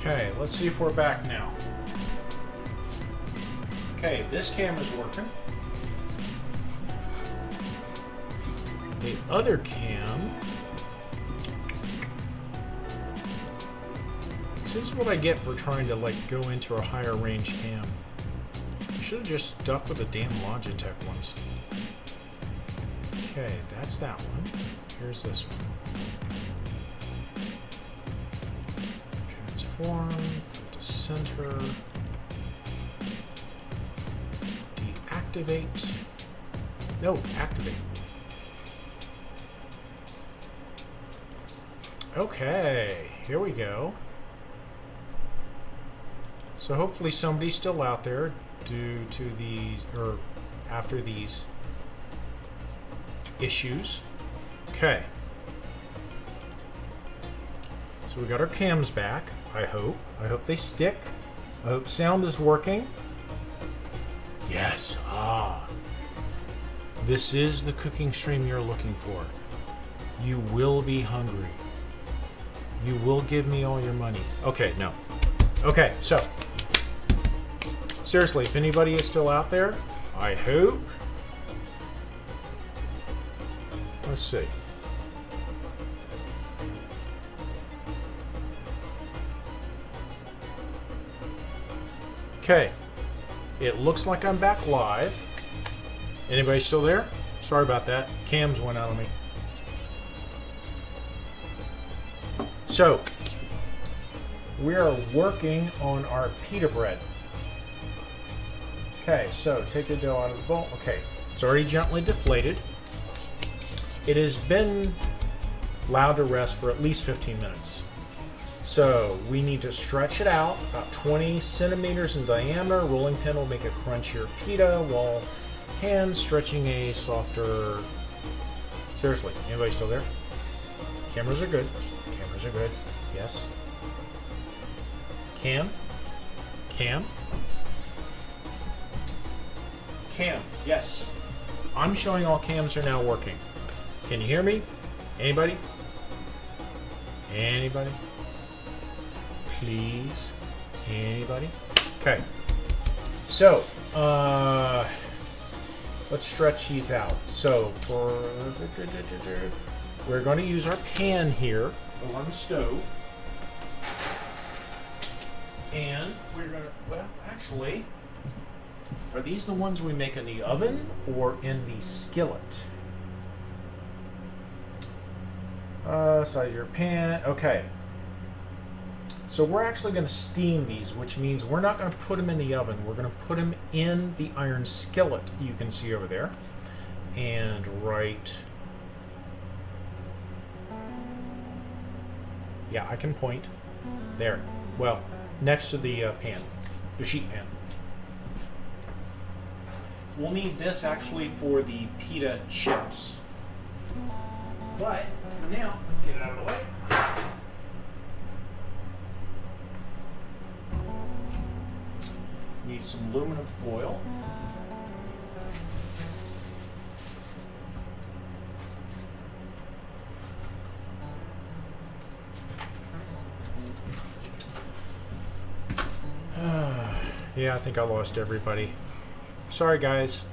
Okay, let's see if we're back now. Okay, this camera's working. The other cam... This is what I get for trying to, like, go into a higher range cam. I should have just stuck with the damn Logitech ones. Okay, that's that one. Here's this one. Transform, put to center, deactivate, no, activate. Okay, here we go. So hopefully somebody's still out there due to these, or after these issues. Okay. So we got our cams back, I hope. I hope they stick. I hope sound is working. Yes. Ah. This is the cooking stream you're looking for. You will be hungry. You will give me all your money. Okay, no. Okay, so. Seriously, if anybody is still out there, I hope. Let's see. Okay. It looks like I'm back live. Anybody still there? Sorry about that. Cams went out on me. So, we are working on our pita bread. Okay, so take the dough out of the bowl. Okay, it's already gently deflated. It has been allowed to rest for at least 15 minutes. So we need to stretch it out about 20 centimeters in diameter. Rolling pin will make a crunchier pita while hand stretching a softer... Seriously, anybody still there? Cameras are good. Cameras are good. Yes. Cam? Cam? Cam, yes. I'm showing all cams are now working. Can you hear me? Anybody? Anybody? Please? Anybody? Okay. So, let's stretch these out. So, we're going to use our pan here on the stove. And we're going to, well, actually, are these the ones we make in the oven or in the skillet? Size of your pan. Okay. So we're actually going to steam these, which means we're not going to put them in the oven. We're going to put them in the iron skillet you can see over there. And right... Yeah, I can point. There. Well, next to the pan. The sheet pan. We'll need this actually for the pita chips. But for now, let's get it out of the way. Need some aluminum foil. Yeah, I think I lost everybody. Sorry, guys.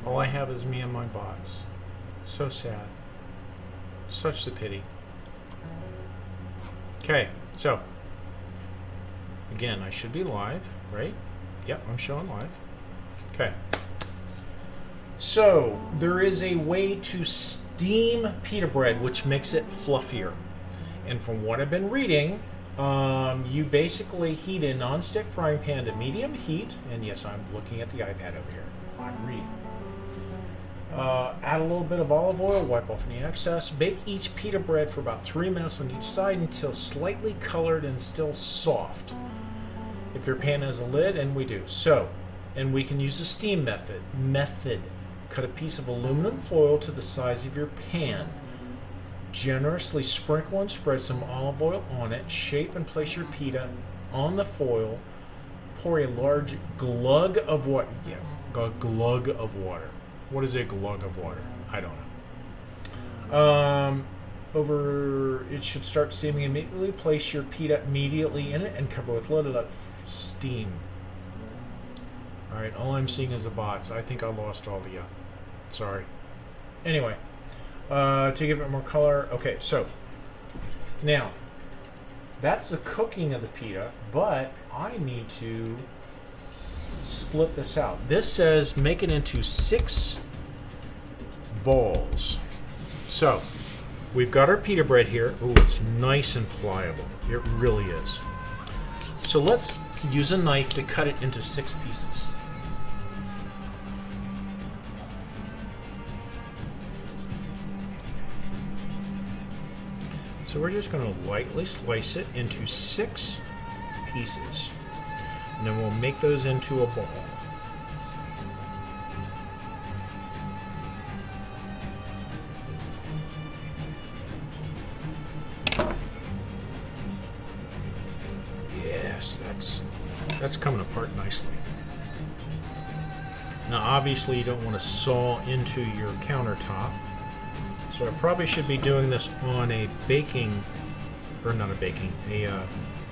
All I have is me and my bots. So sad. Such the pity. Okay, so. Again, I should be live, right? Yep, I'm showing live. Okay. So, there is a way to steam pita bread, which makes it fluffier. And from what I've been reading, you basically heat a non-stick frying pan to medium heat. And yes, I'm looking at the iPad over here. I'm reading. Add a little bit of olive oil, wipe off any excess. Bake each pita bread for about 3 minutes on each side until slightly colored and still soft. If your pan has a lid, and we do. So, and we can use the steam method. Cut a piece of aluminum foil to the size of your pan. Generously sprinkle and spread some olive oil on it. Shape and place your pita on the foil. Pour a large glug of water. Yeah, a glug of water. What is a glug of water? I don't know. It should start steaming immediately. Place your pita immediately in it and cover with lid. Let steam. All right, all I'm seeing is the bots. I think I lost all the. Sorry. Anyway, to give it more color. Okay, so now that's the cooking of the pita, but I need to split this out. This says make it into 6 balls. So we've got our pita bread here. Ooh, it's nice and pliable. It really is. So let's use a knife to cut it into 6 pieces. So we're just going to lightly slice it into 6 pieces. And then we'll make those into a ball. Yes, that's coming apart nicely. Now obviously you don't want to saw into your countertop. So I probably should be doing this on a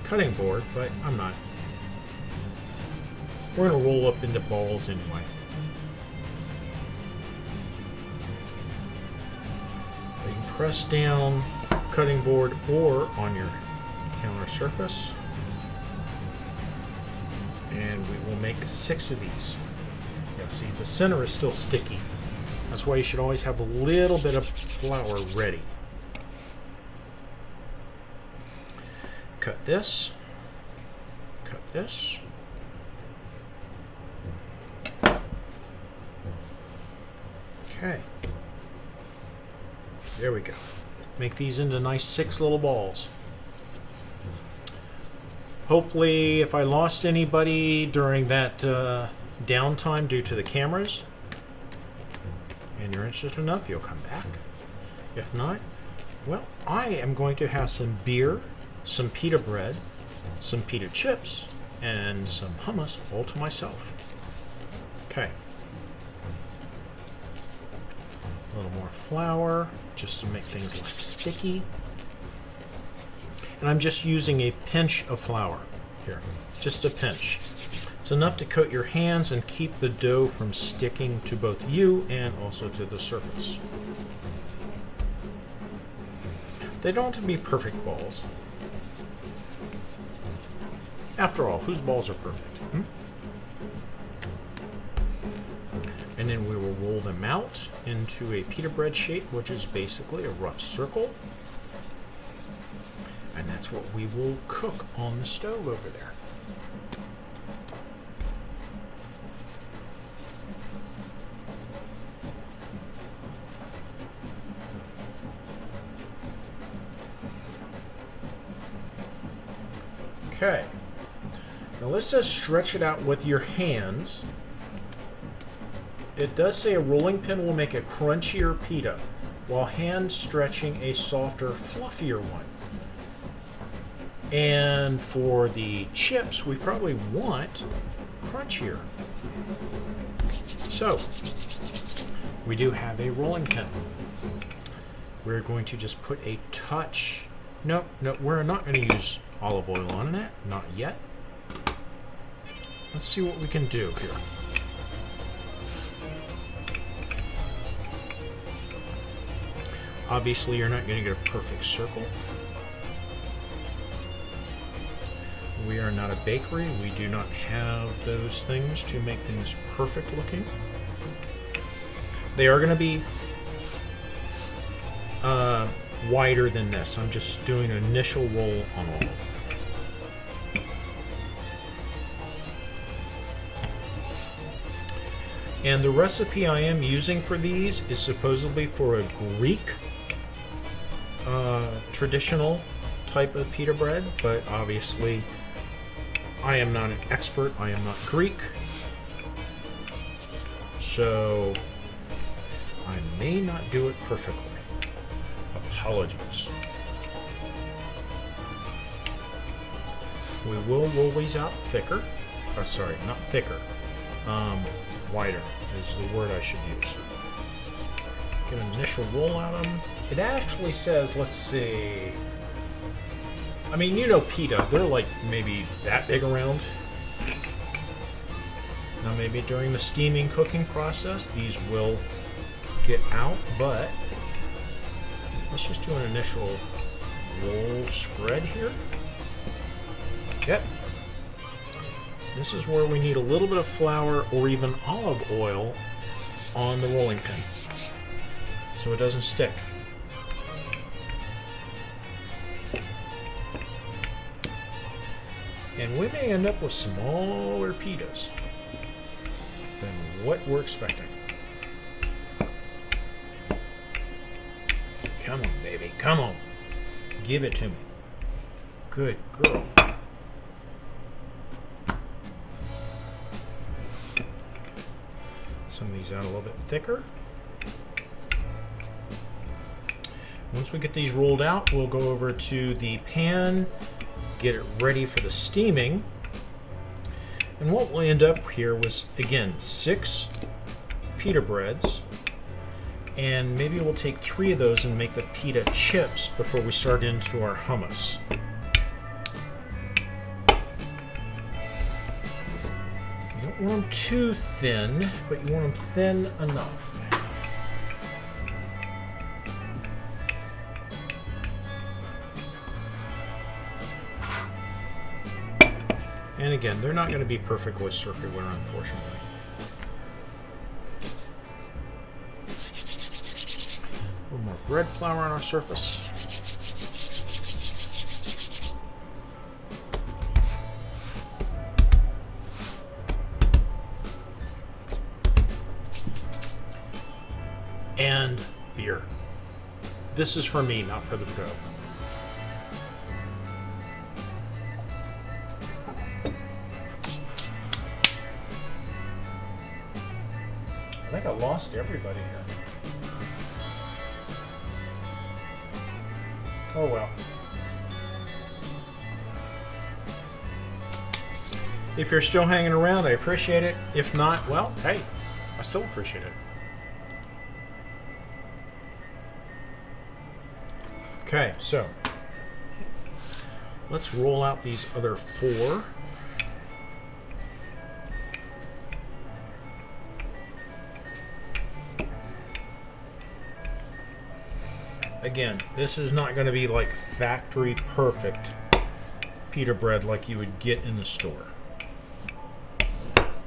cutting board, but I'm not. We're going to roll up into balls anyway. You can press down cutting board or on your counter surface. And we will make 6 of these. Yeah, see, the center is still sticky. That's why you should always have a little bit of flour ready. Cut this. Cut this. Okay. There we go. Make these into nice 6 little balls. Hopefully, if I lost anybody during that downtime due to the cameras, and you're interested enough, you'll come back. If not, well, I am going to have some beer, some pita bread, some pita chips, and some hummus all to myself. Okay. A little more flour, just to make things less sticky. And I'm just using a pinch of flour here, just a pinch. It's enough to coat your hands and keep the dough from sticking to both you and also to the surface. They don't have to be perfect balls. After all, whose balls are perfect? And then we will roll them out into a pita bread shape, which is basically a rough circle. And that's what we will cook on the stove over there. Okay. Now let's just stretch it out with your hands. It does say a rolling pin will make a crunchier pita, while hand stretching a softer, fluffier one. And for the chips, we probably want crunchier. So, we do have a rolling pin. We're going to just put a touch. No, we're not going to use olive oil on that. Not yet. Let's see what we can do here. Obviously, you're not going to get a perfect circle. We are not a bakery. We do not have those things to make things perfect looking. They are going to be wider than this. I'm just doing an initial roll on all of them. And the recipe I am using for these is supposedly for a Greek traditional type of pita bread, but obviously I am not an expert. I am not Greek, so I may not do it perfectly. Apologies. We will roll these out thicker. Oh, sorry, not thicker. Wider is the word I should use. Get an initial roll out of them. It actually says, let's see. I mean, you know pita, they're like maybe that big around. Now maybe during the steaming cooking process, these will get out, but let's just do an initial roll spread here. Yep. This is where we need a little bit of flour or even olive oil on the rolling pin so it doesn't stick. And we may end up with smaller pitas than what we're expecting. Come on, baby. Come on. Give it to me. Good girl. Some of these out a little bit thicker. Once we get these rolled out, we'll go over to the pan, get it ready for the steaming. And what we'll end up here was, again, 6 pita breads. And maybe we'll take 3 of those and make the pita chips before we start into our hummus. You don't want them too thin, but you want them thin enough. And again, they're not going to be perfectly circular, unfortunately. A little more bread flour on our surface. And beer. This is for me, not for the dough. I think I lost everybody here. Oh well. If you're still hanging around, I appreciate it. If not, well, hey, I still appreciate it. Okay, so let's roll out these other 4. Again, this is not going to be like factory perfect pita bread like you would get in the store.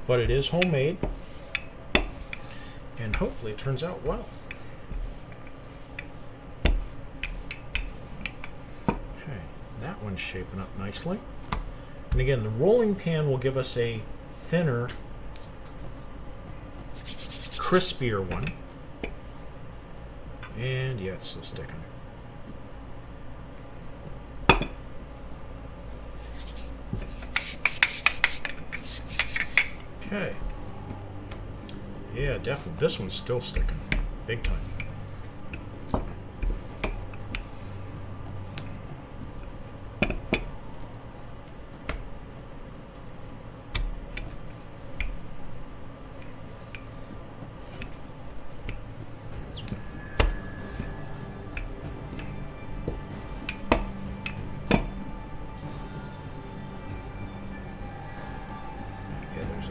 But it is homemade, and hopefully it turns out well. Okay, that one's shaping up nicely. And again, the rolling pan will give us a thinner, crispier one. And yeah, it's still sticking. Okay. Yeah, definitely. This one's still sticking. Big time.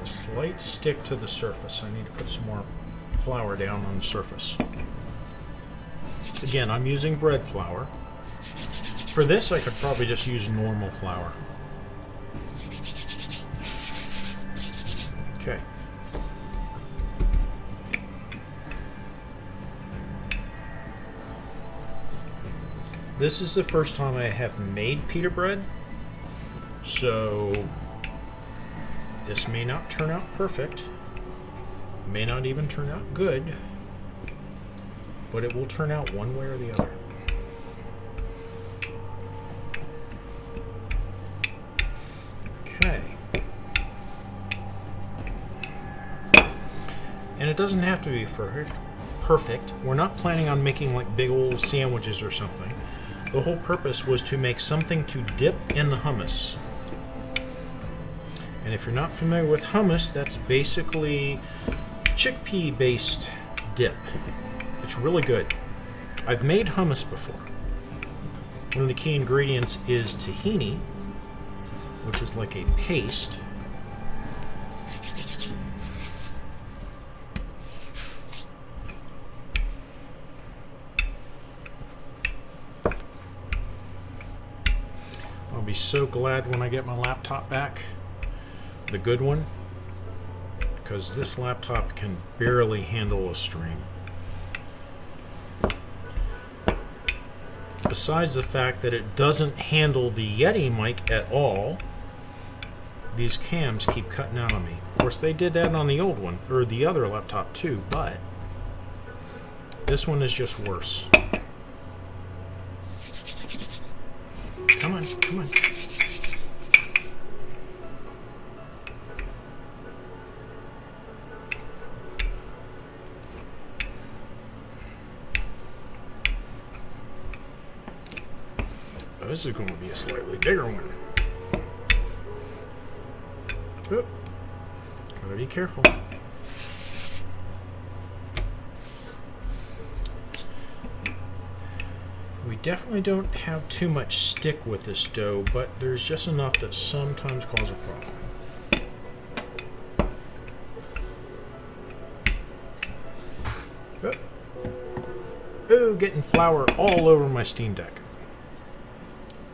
Slight stick to the surface. I need to put some more flour down on the surface. Again, I'm using bread flour. For this, I could probably just use normal flour. Okay. This is the first time I have made pita bread, so this may not turn out perfect, may not even turn out good, but it will turn out one way or the other. Okay. And it doesn't have to be perfect. We're not planning on making like big old sandwiches or something. The whole purpose was to make something to dip in the hummus. And if you're not familiar with hummus, that's basically chickpea-based dip. It's really good. I've made hummus before. One of the key ingredients is tahini, which is like a paste. I'll be so glad when I get my laptop back, the good one, because this laptop can barely handle a stream. Besides the fact that it doesn't handle the Yeti mic at all, these cams keep cutting out on me. Of course, they did that on the old one, or the other laptop too, but this one is just worse. Come on, come on. This is going to be a slightly bigger one. Oop. Gotta be careful. We definitely don't have too much stick with this dough, but there's just enough that sometimes cause a problem. Oop. Oh, getting flour all over my Steam Deck.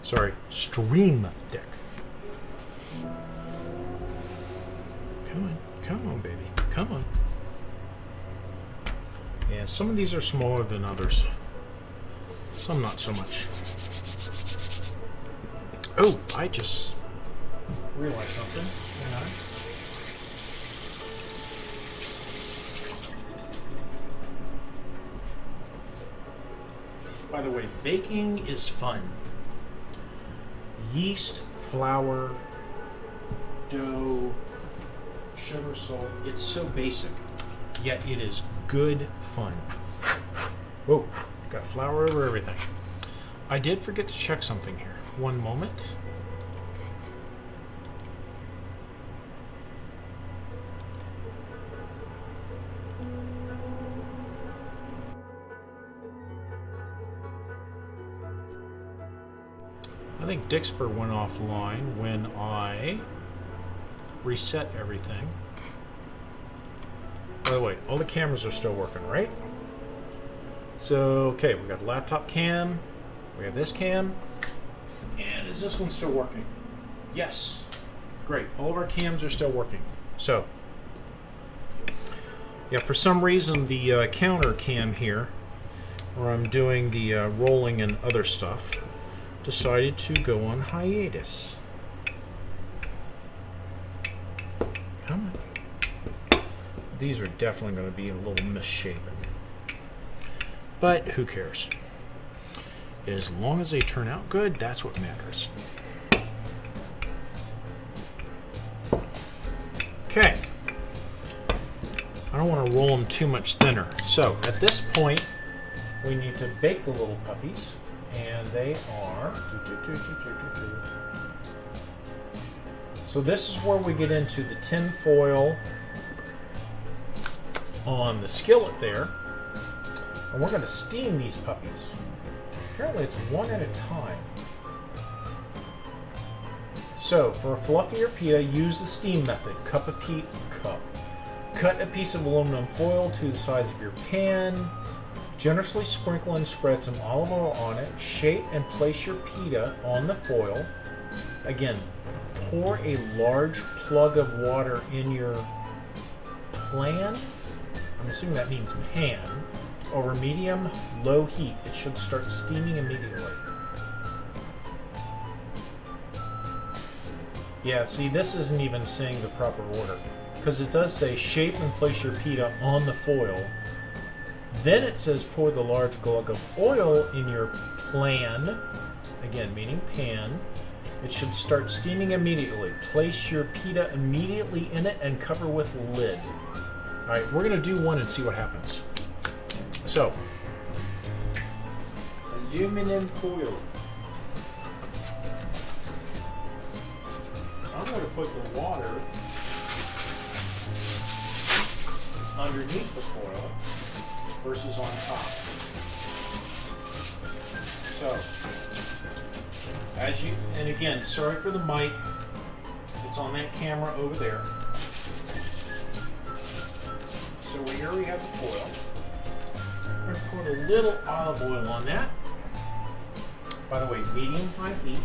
Sorry, Stream Deck. Come on, baby. Come on. Yeah, some of these are smaller than others. Some not so much. Oh, I just realized something. By the way, baking is fun. Yeast, flour, dough, sugar, salt. It's so basic, yet it is good fun. Whoa, got flour over everything. I did forget to check something here. One moment. I think Dixper went offline when I reset everything. By the way, all the cameras are still working, right? So, okay, we got the laptop cam, we have this cam, and is this one still working? Yes. Great, all of our cams are still working. So, yeah, for some reason the counter cam here, where I'm doing the rolling and other stuff, decided to go on hiatus. Come on. These are definitely going to be a little misshapen. But who cares? As long as they turn out good, that's what matters. Okay. I don't want to roll them too much thinner. So at this point, we need to bake the little puppies. And they are... So this is where we get into the tin foil on the skillet there. And we're going to steam these puppies. Apparently it's one at a time. So for a fluffier pita, use the steam method. Cut a piece of aluminum foil to the size of your pan. Generously sprinkle and spread some olive oil on it. Shape and place your pita on the foil. Again, pour a large plug of water in your pan. I'm assuming that means pan. Over medium-low heat. It should start steaming immediately. Yeah, see, this isn't even saying the proper order. Because it does say shape and place your pita on the foil. Then it says pour the large glug of oil in your plan, again meaning pan. It should start steaming immediately. Place your pita immediately in it and cover with lid. Alright, we're going to do one and see what happens. So, aluminum foil. I'm going to put the water underneath the foil. versus on top. So, and again, sorry for the mic. It's on that camera over there. So here we have the foil. We're going to put a little olive oil on that. By the way, medium-high heat.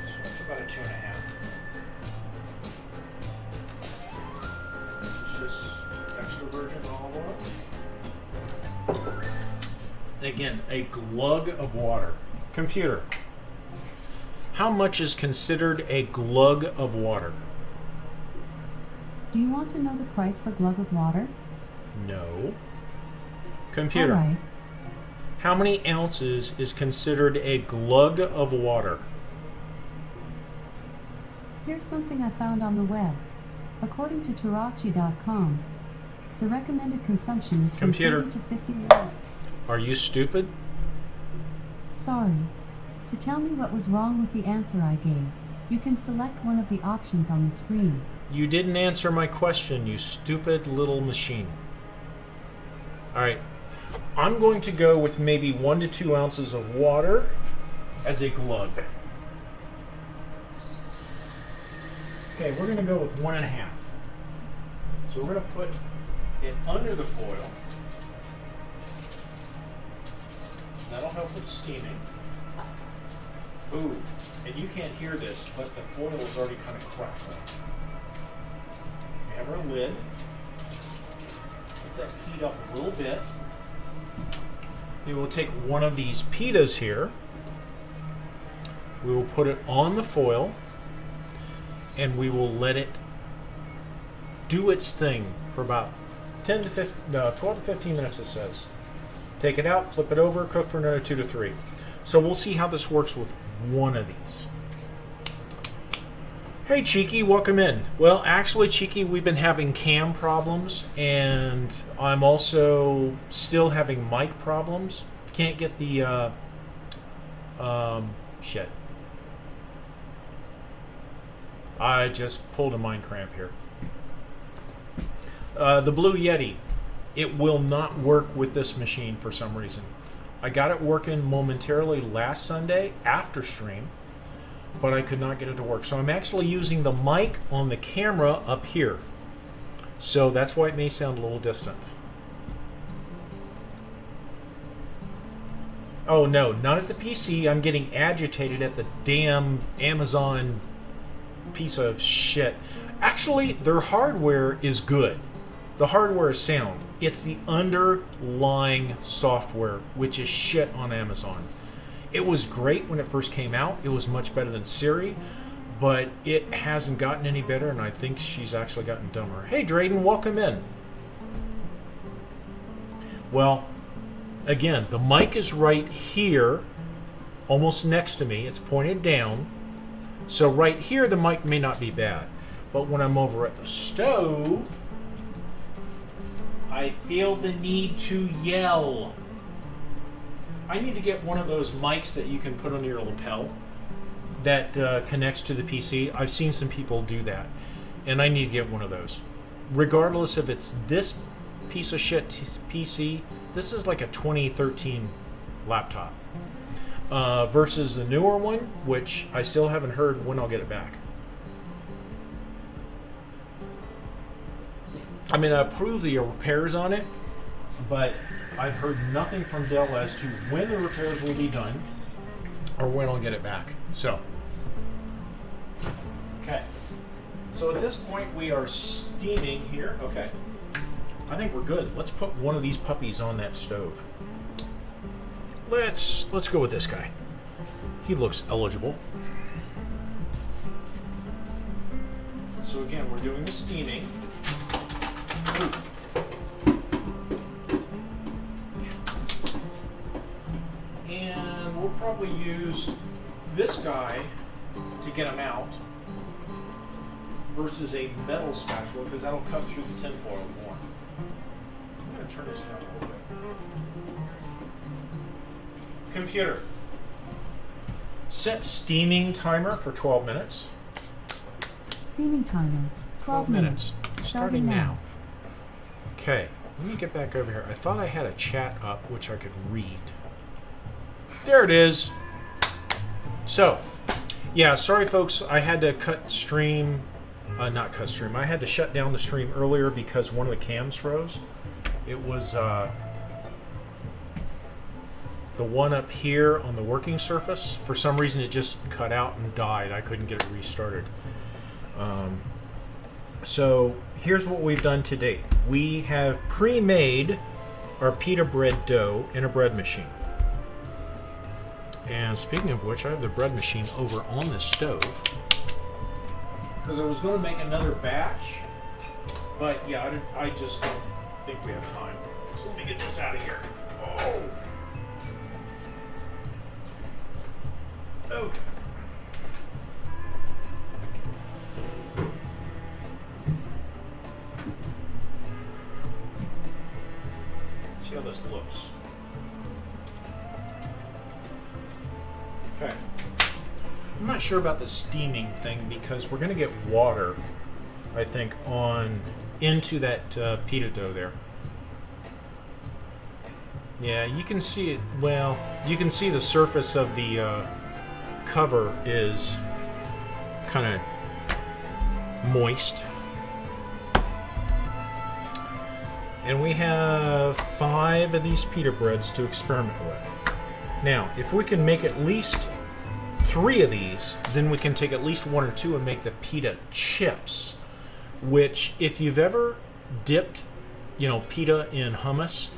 So that's about a 2.5. This is just extra virgin olive oil. And again, a glug of water. Computer, how much is considered a glug of water? Do you want to know the price for glug of water? No. Computer, all right. How many ounces is considered a glug of water? Here's something I found on the web. According to Tarachi.com, the recommended consumption is from 30 to 50 ml. Are you stupid? Sorry. To tell me what was wrong with the answer I gave, you can select one of the options on the screen. You didn't answer my question, you stupid little machine. Alright. I'm going to go with maybe 1 to 2 ounces of water as a glug. Okay, we're going to go with 1.5. So we're going to put it under the foil. That'll help with steaming. Ooh, and you can't hear this, but the foil is already kind of crackling. We have our lid. Let that heat up a little bit. We will take one of these pitas here. We will put it on the foil, and we will let it do its thing for about 12 to 15 minutes, it says. Take it out, flip it over, cook for another 2 to 3. So we'll see how this works with one of these. Hey Cheeky, welcome in. Well, actually, Cheeky, we've been having cam problems, and I'm also still having mic problems. Can't get the shit. I just pulled a mind cramp here. The Blue Yeti, it will not work with this machine for some reason. I got it working momentarily last Sunday after stream, but I could not get it to work. So I'm actually using the mic on the camera up here. So that's why it may sound a little distant. Oh no, not at the PC. I'm getting agitated at the damn Amazon piece of shit. Actually, their hardware is good. The hardware is sound. It's the underlying software, which is shit on Amazon. It was great when it first came out. It was much better than Siri, but it hasn't gotten any better, and I think she's actually gotten dumber. Hey, Drayden, welcome in. Well, again, the mic is right here, almost next to me. It's pointed down. So right here, the mic may not be bad. But when I'm over at the stove, I feel the need to yell. I need to get one of those mics that you can put on your lapel that connects to the PC. I've seen some people do that, and I need to get one of those. Regardless if it's this piece of shit PC, this is like a 2013 laptop versus the newer one, which I still haven't heard when I'll get it back. I mean, I approve the repairs on it, but I've heard nothing from Dell as to when the repairs will be done or when I'll get it back. So, okay. So at this point, we are steaming here. Okay. I think we're good. Let's put one of these puppies on that stove. Let's go with this guy. He looks eligible. So again, we're doing the steaming. And we'll probably use this guy to get them out versus a metal spatula, because that'll cut through the tinfoil more. I'm going to turn this down a little bit. Computer, set steaming timer for 12 minutes. Steaming timer, 12 minutes. Starting now. Okay, let me get back over here. I thought I had a chat up which I could read. There it is. So, yeah, sorry folks, I had to cut stream. Not cut stream. I had to shut down the stream earlier because one of the cams froze. It was the one up here on the working surface. For some reason, it just cut out and died. I couldn't get it restarted. So here's what we've done to date. We have pre-made our pita bread dough in a bread machine. And speaking of which, I have the bread machine over on the stove. Because I was going to make another batch, but yeah, I just don't think we have time. So let me get this out of here. Oh! Okay. See how this looks. Okay. I'm not sure about the steaming thing because we're going to get water, I think, on into that pita dough there. Yeah, you can see it. Well, you can see the surface of the cover is kind of moist. And we have 5 of these pita breads to experiment with. Now, if we can make at least 3 of these, then we can take at least 1 or 2 and make the pita chips, which if you've ever dipped, pita in hummus,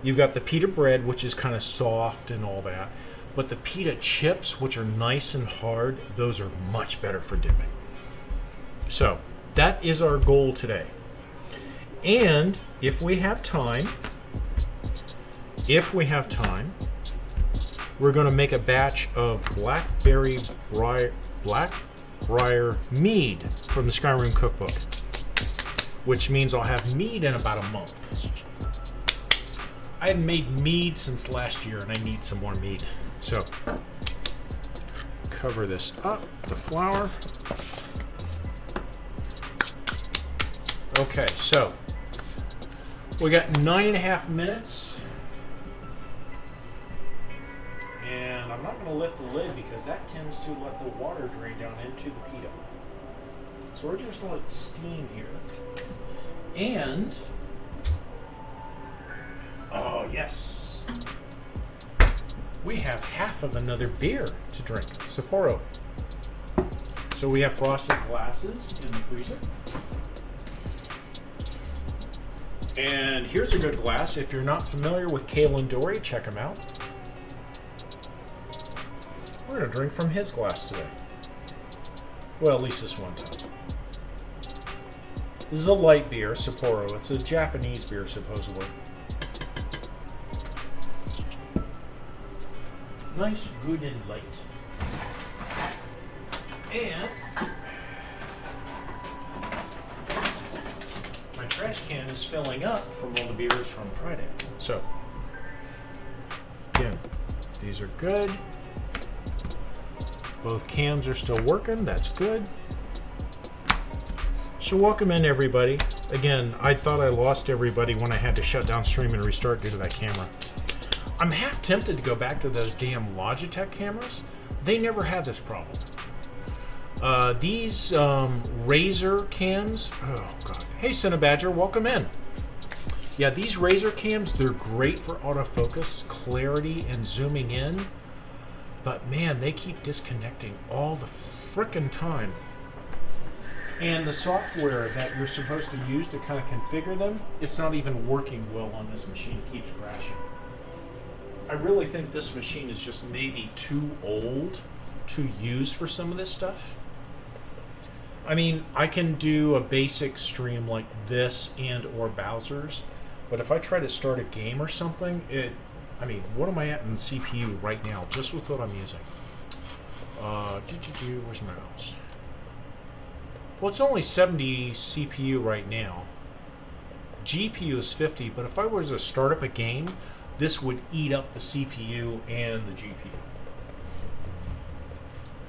you've got the pita bread, which is kind of soft and all that, but the pita chips, which are nice and hard, those are much better for dipping. So that is our goal today. And if we have time, we're going to make a batch of blackberry blackbriar mead from the Skyrim cookbook, which means I'll have mead in about a month. I haven't made mead since last year, and I need some more mead. So, cover this up, the flour. Okay, so we got 9.5 minutes. And I'm not going to lift the lid because that tends to let the water drain down into the pita. So we're just going to let it steam here. And, oh yes, we have half of another beer to drink, Sapporo. So we have frosted glasses in the freezer. And here's a good glass. If you're not familiar with Kale and Dory, check them out. We're going to drink from his glass today. Well, at least this one time. This is a light beer, Sapporo. It's a Japanese beer, supposedly. Nice, good, and light. And my trash can is filling up from all the beers from Friday. So, again, these are good. Both cams are still working. That's good. So welcome in, everybody. Again, I thought I lost everybody when I had to shut down stream and restart due to that camera. I'm half tempted to go back to those damn Logitech cameras. They never had this problem. These Razer cams. Oh, God. Hey, Cinebadger, welcome in. Yeah, these Razer cams, they're great for autofocus, clarity, and zooming in. But man, they keep disconnecting all the frickin' time. And the software that you're supposed to use to kind of configure them, it's not even working well on this machine. It keeps crashing. I really think this machine is just maybe too old to use for some of this stuff. I mean, I can do a basic stream like this and or Bowser's, but if I try to start a game or something, what am I at in CPU right now, just with what I'm using? Where's my mouse? Well, it's only 70 CPU right now. GPU is 50, but if I was to start up a game, this would eat up the CPU and the GPU.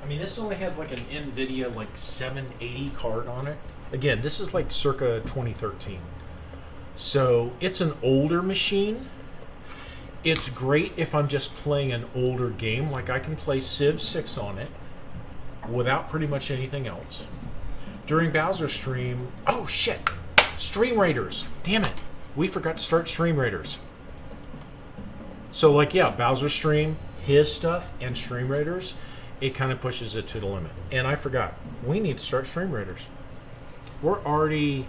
I mean, this only has like an NVIDIA 780 card on it. Again, this is like circa 2013. So it's an older machine. It's great if I'm just playing an older game. Like I can play Civ 6 on it without pretty much anything else. During Bowser's stream... Oh, shit! Stream Raiders! Damn it! We forgot to start Stream Raiders. So, like, yeah, Bowser stream, his stuff, and Stream Raiders, it kind of pushes it to the limit. And I forgot. We need to start Stream Raiders. We're already...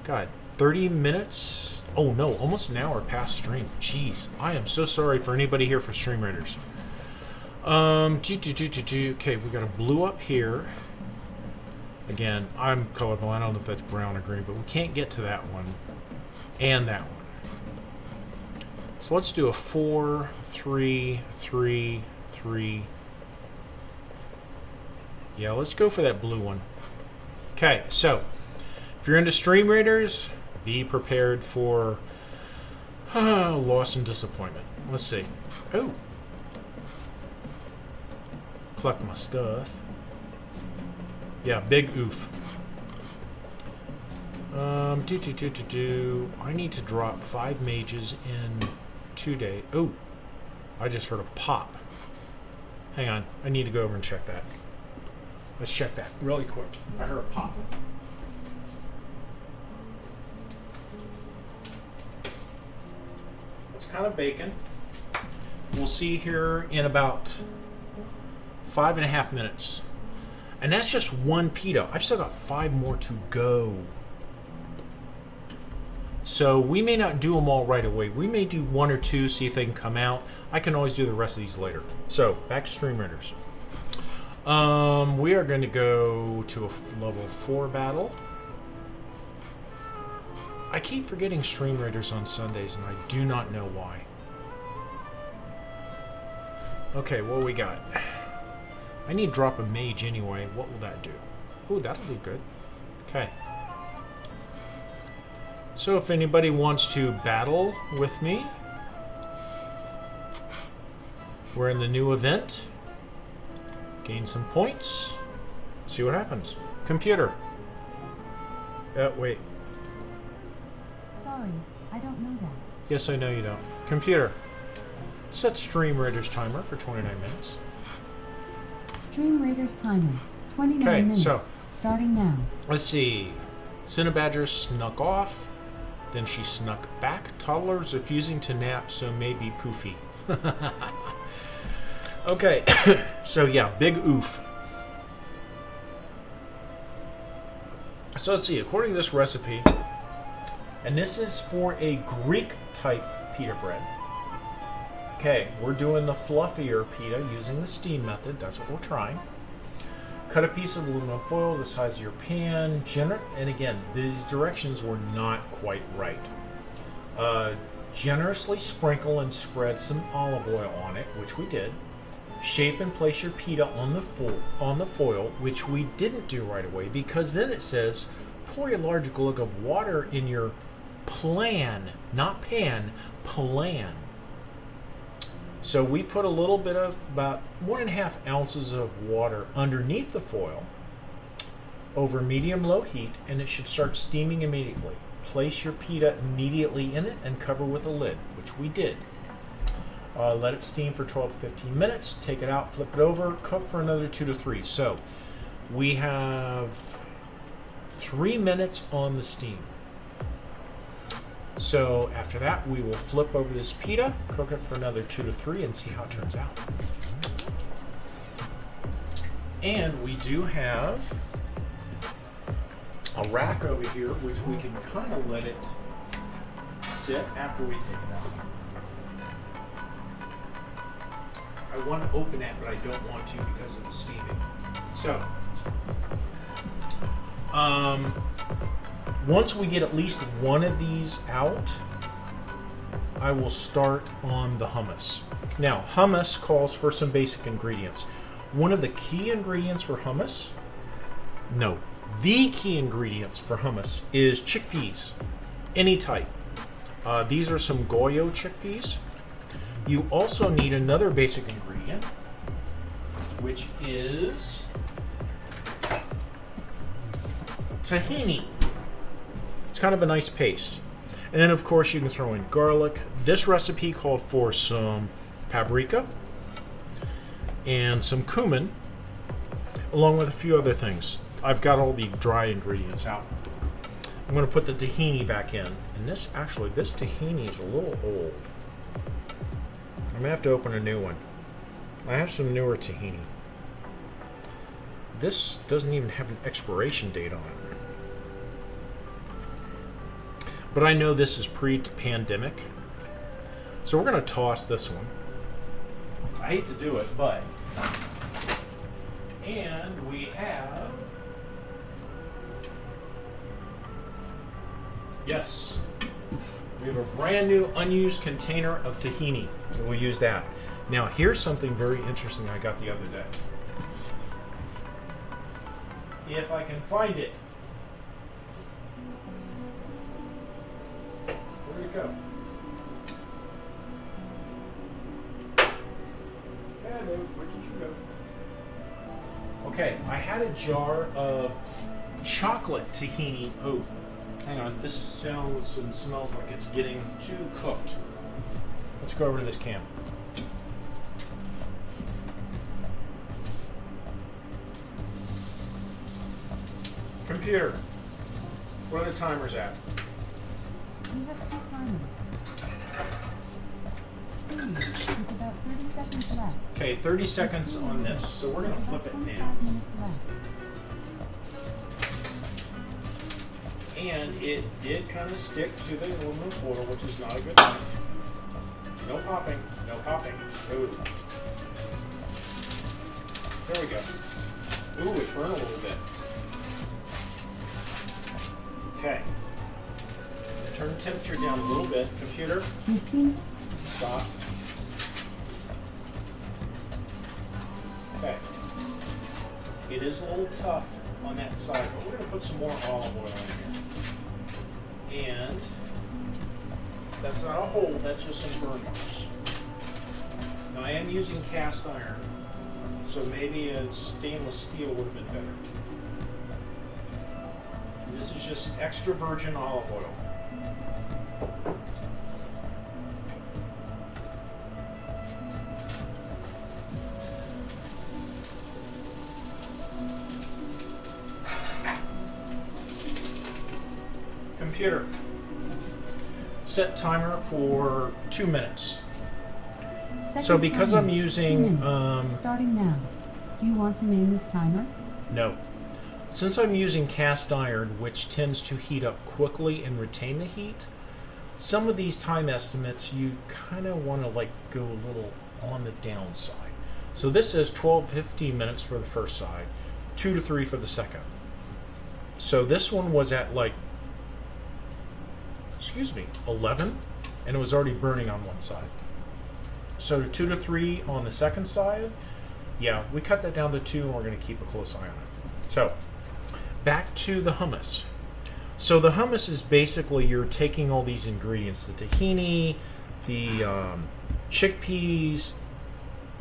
God, 30 minutes? Oh, no, almost an hour past stream. Jeez. I am so sorry for anybody here for Stream Raiders. Okay, we got a blue up here. Again, I'm colorblind. I don't know if that's brown or green, but we can't get to that one and that one. So let's do a 4, 3, 3, 3. Yeah, let's go for that blue one. Okay, so if you're into Stream Raiders, be prepared for loss and disappointment. Let's see. Oh. Collect my stuff. Yeah, big oof. I need to drop 5 mages in 2 days. Oh, I just heard a pop. Hang on, I need to go over and check that. Let's check that really quick. I heard a pop. It's kind of bacon. We'll see here in about 5.5 minutes. And that's just one pita. I've still got 5 more to go. So we may not do them all right away. We may do 1 or 2, see if they can come out. I can always do the rest of these later. So, back to Stream Raiders. We are going to go to a level 4 battle. I keep forgetting Stream Raiders on Sundays, and I do not know why. Okay, what we got? I need to drop a mage anyway. What will that do? Ooh, that'll do good. Okay. So if anybody wants to battle with me, we're in the new event. Gain some points. See what happens. Computer. Wait. Sorry, I don't know that. Yes, I know you don't. Computer. Set Stream Raiders timer for 29 minutes. Stream Raiders timer. 29 minutes. So, starting now. Let's see. Cinnabadger snuck off. Then she snuck back. Toddler's refusing to nap, so maybe poofy. Okay. So yeah, big oof. So let's see. According to this recipe, and this is for a Greek type pita bread. Okay, we're doing the fluffier pita using the steam method. That's what we're trying. Cut a piece of aluminum foil the size of your pan. And again, these directions were not quite right. Generously sprinkle and spread some olive oil on it, which we did. Shape and place your pita on the foil, which we didn't do right away, because then it says pour a large glug of water in your plan, not pan, plan. So we put a little bit of about 1.5 ounces of water underneath the foil over medium-low heat, and it should start steaming immediately. Place your pita immediately in it and cover with a lid, which we did. Let it steam for 12 to 15 minutes. Take it out, flip it over, cook for another 2 to 3. So we have 3 minutes on the steam. So after that, we will flip over this pita, cook it for another 2 to 3, and see how it turns out. And we do have a rack over here, which we can kind of let it sit after we take it out. I want to open it, but I don't want to because of the steaming. So, once we get at least one of these out, I will start on the hummus. Now, hummus calls for some basic ingredients. One of the key ingredients for hummus, no, the key ingredients for hummus is chickpeas, any type. These are some Goyo chickpeas. You also need another basic ingredient, which is tahini. It's kind of a nice paste. And then, of course, you can throw in garlic. This recipe called for some paprika and some cumin, along with a few other things. I've got all the dry ingredients out. I'm going to put the tahini back in. And this tahini is a little old. I'm going to have to open a new one. I have some newer tahini. This doesn't even have an expiration date on it. But I know this is pre-pandemic. So we're going to toss this one. I hate to do it, but... And we have... Yes. We have a brand new unused container of tahini. And we'll use that. Now, here's something very interesting I got the other day. If I can find it. Where'd it go? Hello, where did you go? Okay, I had a jar of chocolate tahini. Oh, hang on. This sounds and smells like it's getting too cooked. Let's go over to this can. Computer, what are the timers at? You have 2 timers. Steam, with about 30 seconds left. Okay, 30 seconds on this. So we're going to flip it now. 25 minutes left. And it did kind of stick to the aluminum foil, which is not a good thing. No popping, no popping. Ooh. There we go. Ooh, it burned a little bit. Okay. Turn the temperature down a little bit. Computer, Your steam. stop. Okay. It is a little tough on that side, but we're going to put some more olive oil in here. And that's not a hole, that's just some burn marks. Now I am using cast iron, so maybe a stainless steel would have been better. This is just extra virgin olive oil. Computer, set timer for 2 minutes. So because I'm using... Starting now. Do you want to name this timer? No. Since I'm using cast iron, which tends to heat up quickly and retain the heat, some of these time estimates you kind of want to go a little on the downside. So this says 12 to 15 minutes for the first side, 2 to 3 for the second. So this one was at 11, and it was already burning on one side. So 2 to 3 on the second side, yeah, we cut that down to 2, and we're going to keep a close eye on it. So back to the hummus. So the hummus is basically you're taking all these ingredients, the tahini, the chickpeas,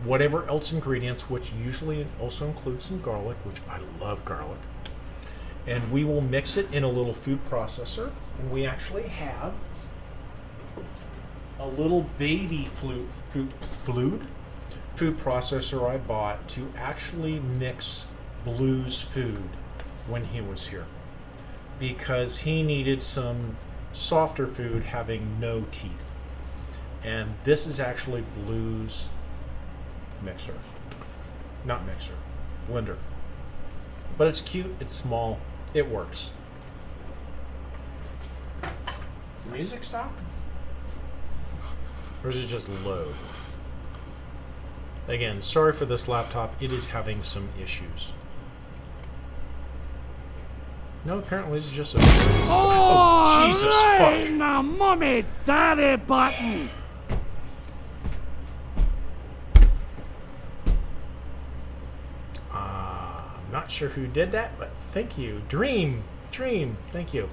whatever else ingredients, which usually also includes some garlic, which I love garlic. And we will mix it in a little food processor. And we actually have a little baby food processor I bought to actually mix Blue's food when he was here, because he needed some softer food having no teeth. And this is actually Blue's blender. But it's cute, it's small, it works. Music stop? Or is it just low? Again, sorry for this laptop, it is having some issues. No, apparently this is just a... Oh, Jesus, fuck! Now, mommy, daddy button! I'm not sure who did that, but thank you. Dream, thank you.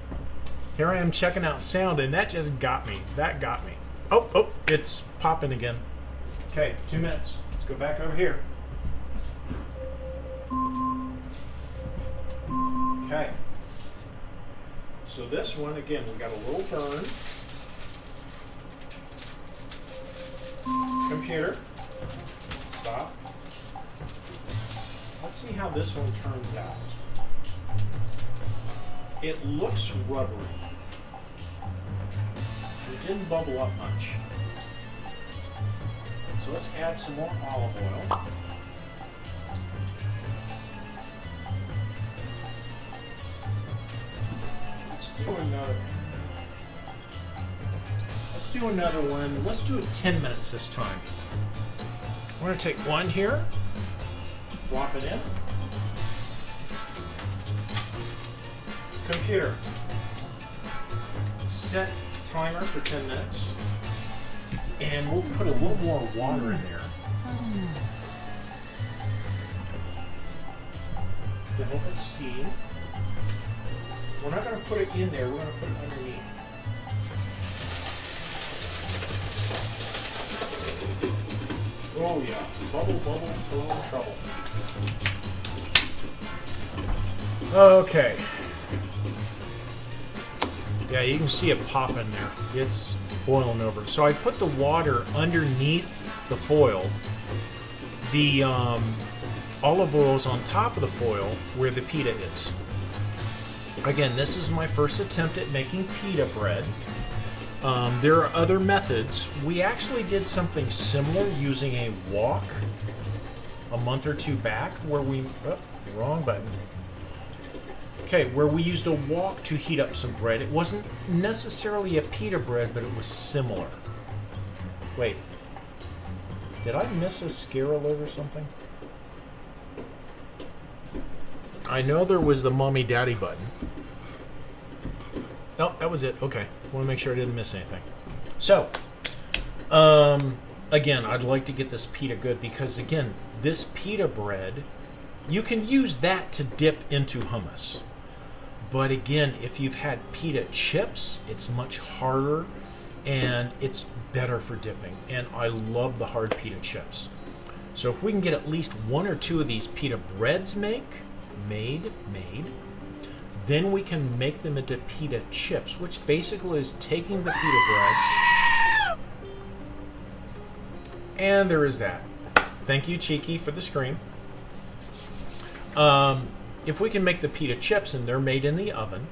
Here I am checking out sound, and that just got me. That got me. Oh, it's popping again. Okay, 2 minutes. Let's go back over here. Okay. So this one, again, we got a little burn. Computer, stop. Let's see how this one turns out. It looks rubbery. It didn't bubble up much. So let's add some more olive oil. Let's do another one. Let's do it 10 minutes this time. We're going to take one here, drop it in. Computer, set timer for 10 minutes. And we'll put a little more water in there to help it steam. We're not going to put it in there, we're going to put it underneath. Oh yeah, bubble, bubble, total trouble. Okay. Yeah, you can see it pop in there. It's boiling over. So I put the water underneath the foil. The olive oil is on top of the foil where the pita is. Again, this is my first attempt at making pita bread. There are other methods. We actually did something similar using a wok a month or two back where we... Oh, wrong button. Okay, where we used a wok to heat up some bread. It wasn't necessarily a pita bread, but it was similar. Wait. Did I miss a scare alert or something? I know there was the mommy-daddy button. Nope, that was it. Okay. Want to make sure I didn't miss anything. So, again, I'd like to get this pita good because, again, this pita bread, you can use that to dip into hummus. But again, if you've had pita chips, it's much harder and it's better for dipping. And I love the hard pita chips. So if we can get at least one or two of these pita breads made, then we can make them into pita chips, which basically is taking the pita bread. And there is that. Thank you, Cheeky, for the scream. If we can make the pita chips and they're made in the oven,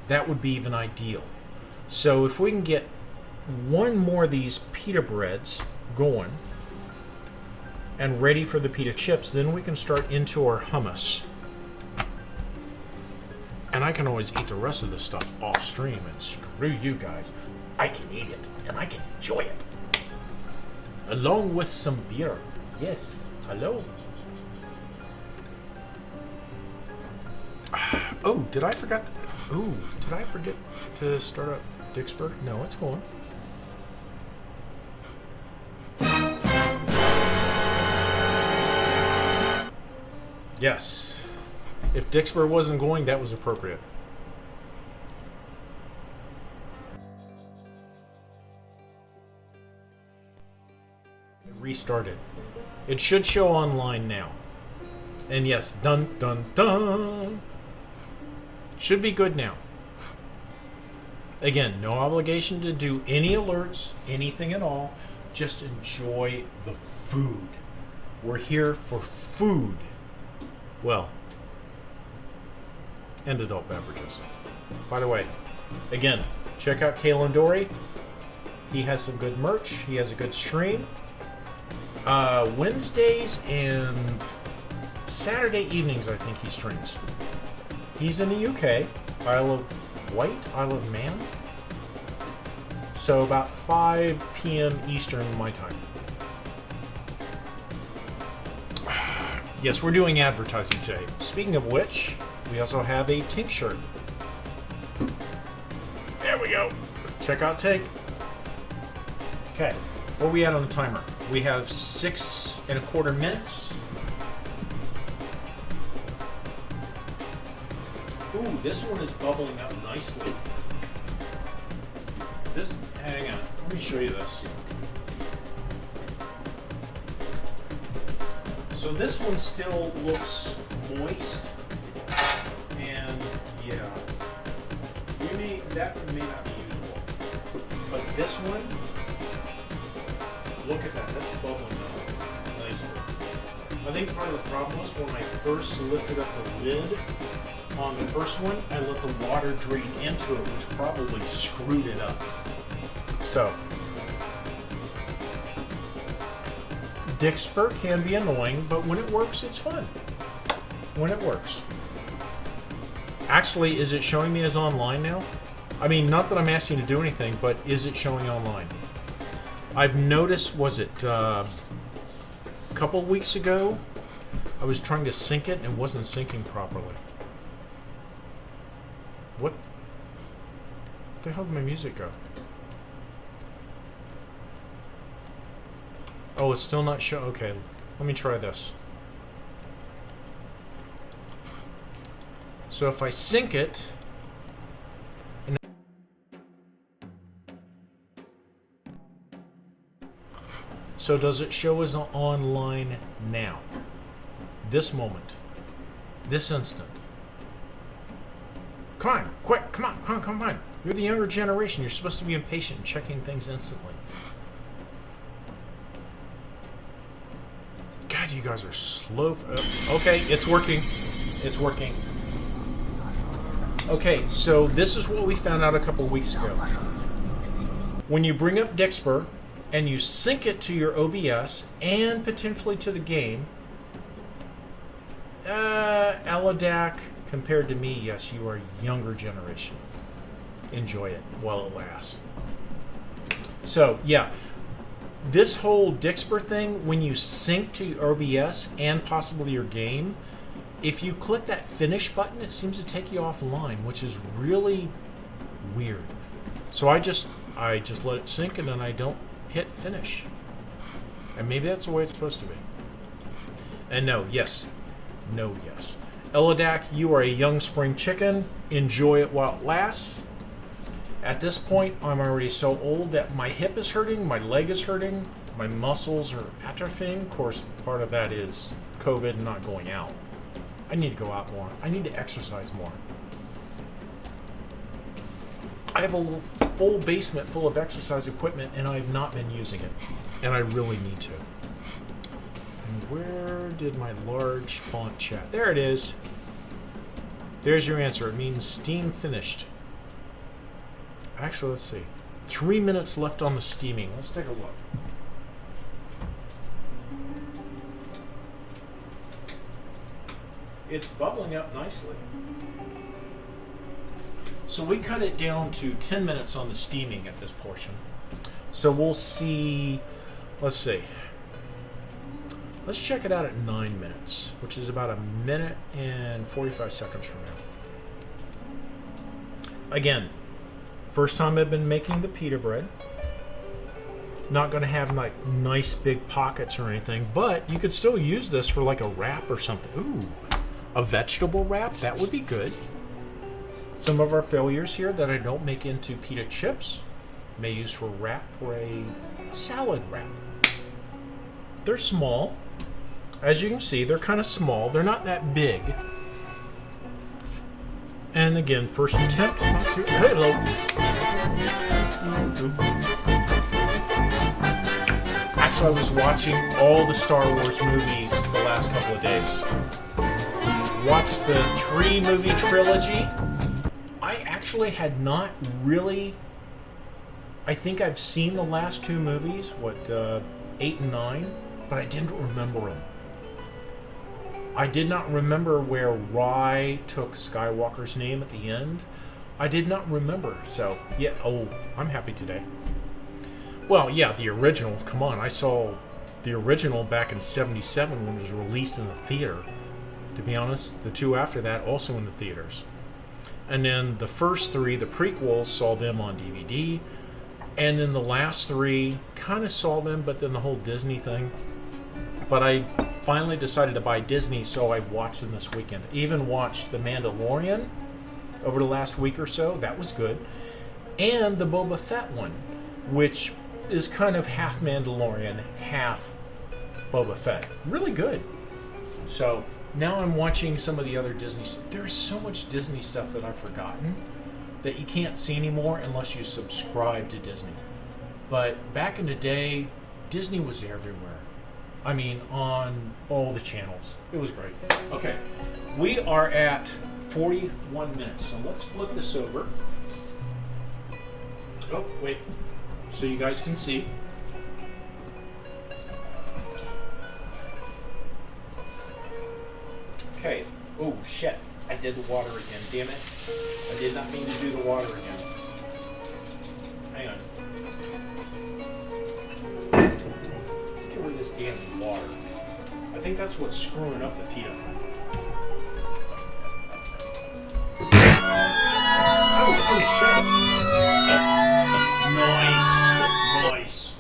that would be even ideal. So if we can get one more of these pita breads going and ready for the pita chips, then we can start into our hummus. And I can always eat the rest of this stuff off stream, and screw you guys. I can eat it, and I can enjoy it. Along with some beer. Yes, hello. Oh, did I forget to start up Dixper? No, it's going. Yes. If Dixper wasn't going, that was appropriate. It restarted. It should show online now. And yes, dun dun dun. Should be good now. Again, no obligation to do any alerts, anything at all. Just enjoy the food. We're here for food. Well, and adult beverages. By the way, again, check out Kalen Dory. He has some good merch. He has a good stream. Wednesdays and Saturday evenings, I think he streams. He's in the UK, Isle of Man. So about 5 p.m. Eastern my time. Yes, we're doing advertising today. Speaking of which, we also have a Tink shirt. There we go. Check out Tink. Okay, where are we at on the timer? We have 6 1/4 minutes. Ooh, this one is bubbling up nicely. Hang on, let me show you this. So this one still looks moist, and yeah, we that one may not be usable. But this one, look at that. That's bubbling up nicely. I think part of the problem was when I first lifted up the lid on the first one, I let the water drain into it, which probably screwed it up. So, Dixper can be annoying, but when it works, it's fun. When it works. Actually, is it showing me as online now? I mean, not that I'm asking you to do anything, but is it showing online? I've noticed, was it a couple of weeks ago, I was trying to sync it and it wasn't syncing properly. What the hell did my music go? Oh, it's still not show. Okay, let me try this. So if I sync it, and so does it show as online now? This moment, this instant. Come on, quick, come on. You're the younger generation. You're supposed to be impatient and checking things instantly. God, you guys are slow. Okay, it's working. It's working. Okay, so this is what we found out a couple weeks ago. When you bring up Dixper and you sync it to your OBS and potentially to the game, Eladak, compared to me, yes, you are a younger generation. Enjoy it while it lasts. So, yeah. This whole Dixper thing, when you sync to your OBS and possibly your game, if you click that finish button, it seems to take you offline, which is really weird. So I just let it sync and then I don't hit finish. And maybe that's the way it's supposed to be. And no, yes. Eladak, you are a young spring chicken. Enjoy it while it lasts. At this point, I'm already so old that my hip is hurting, my leg is hurting, my muscles are atrophying. Of course, part of that is COVID and not going out. I need to go out more. I need to exercise more. I have a full basement full of exercise equipment, and I've not been using it. And I really need to. And where did my large font chat? There it is. There's your answer. It means steam finished. Actually, let's see. 3 minutes left on the steaming. Let's take a look. It's bubbling up nicely. So we cut it down to 10 minutes on the steaming at this portion. So we'll see. Let's see. Let's check it out at 9 minutes, which is about 1 minute and 45 seconds from now. Again, first time I've been making the pita bread. Not going to have like nice big pockets or anything, but you could still use this for like a wrap or something. Ooh, a vegetable wrap, that would be good. Some of our failures here that I don't make into pita chips may use for wrap for a salad wrap. They're small. As you can see, they're kind of small. They're not that big. And again, first attempt, not too... Hello. Actually, I was watching all the Star Wars movies the last couple of days. Watched the 3-movie trilogy. I actually had not really... I think I've seen the last 2 movies, 8 and 9, but I didn't remember them. I did not remember where Rey took Skywalker's name at the end. I did not remember. So, yeah. Oh, I'm happy today. Well, yeah, the original. Come on. I saw the original back in 77 when it was released in the theater. To be honest, the 2 after that also in the theaters. And then the first 3, the prequels, saw them on DVD. And then the last 3 kind of saw them, but then the whole Disney thing. But I finally decided to buy Disney, so I watched them this weekend. Even watched The Mandalorian over the last week or so. That was good. And the Boba Fett one, which is kind of half Mandalorian, half Boba Fett. Really good. So now I'm watching some of the other Disney stuff. There's so much Disney stuff that I've forgotten. that you can't see anymore unless you subscribe to Disney. But back in the day, Disney was everywhere. I mean, on all the channels. It was great. Okay, we are at 41 minutes, so let's flip this over. Oh, wait, so you guys can see. Okay, oh shit, I did the water again, damn it. I did not mean to do the water again. Hang on. Get rid of this damn water. I think that's what's screwing up the pita. Oh shit. Nice.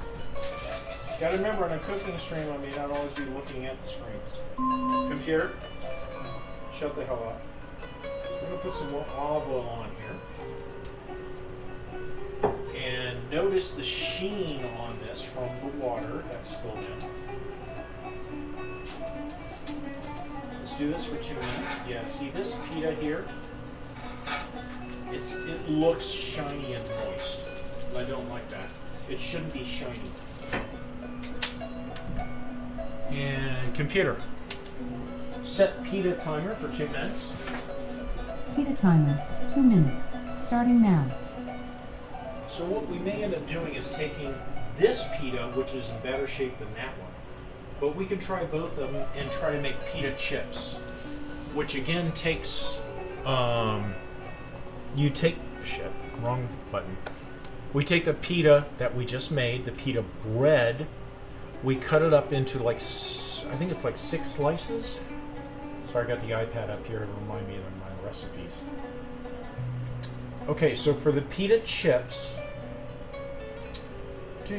Gotta remember, on a cooking stream, I may not always be looking at the screen. Computer, shut the hell up. We're gonna put some more olive oil on here. And notice the sheen on this from the water that spilled in. Let's do this for 2 minutes. Yeah, see this pita here? It looks shiny and moist. I don't like that. It shouldn't be shiny. And computer, set pita timer for 2 minutes. Pita timer, 2 minutes, starting now. So what we may end up doing is taking this pita, which is in better shape than that one, but we can try both of them and try to make pita chips, which again takes, wrong button. We take the pita that we just made, the pita bread, we cut it up into I think it's like 6 slices. Sorry, I got the iPad up here to remind me of my recipes. Okay, so for the pita chips, I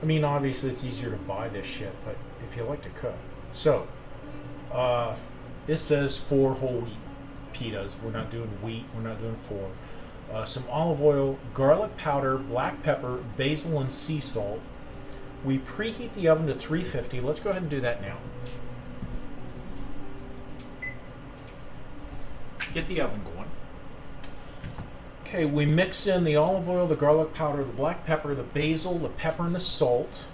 mean, obviously it's easier to buy this shit, but if you like to cook. So, this says 4 whole wheat pitas. We're not doing wheat, we're not doing 4. Some olive oil, garlic powder, black pepper, basil, and sea salt. We preheat the oven to 350. Let's go ahead and do that now. Get the oven going. Okay, we mix in the olive oil, the garlic powder, the black pepper, the basil, the pepper, and the salt.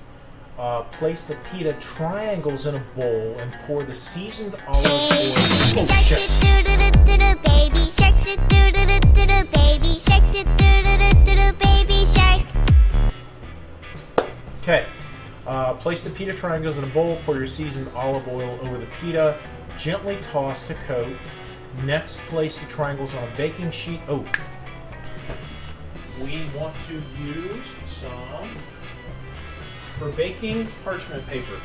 Place the pita triangles in a bowl and pour the seasoned olive oil. Oh, shit. Baby shark, baby shark, baby shark. Okay, place the pita triangles in a bowl, pour your seasoned olive oil over the pita, gently toss to coat. Next, place the triangles on a baking sheet. Oh, we want to use some, for baking, parchment paper.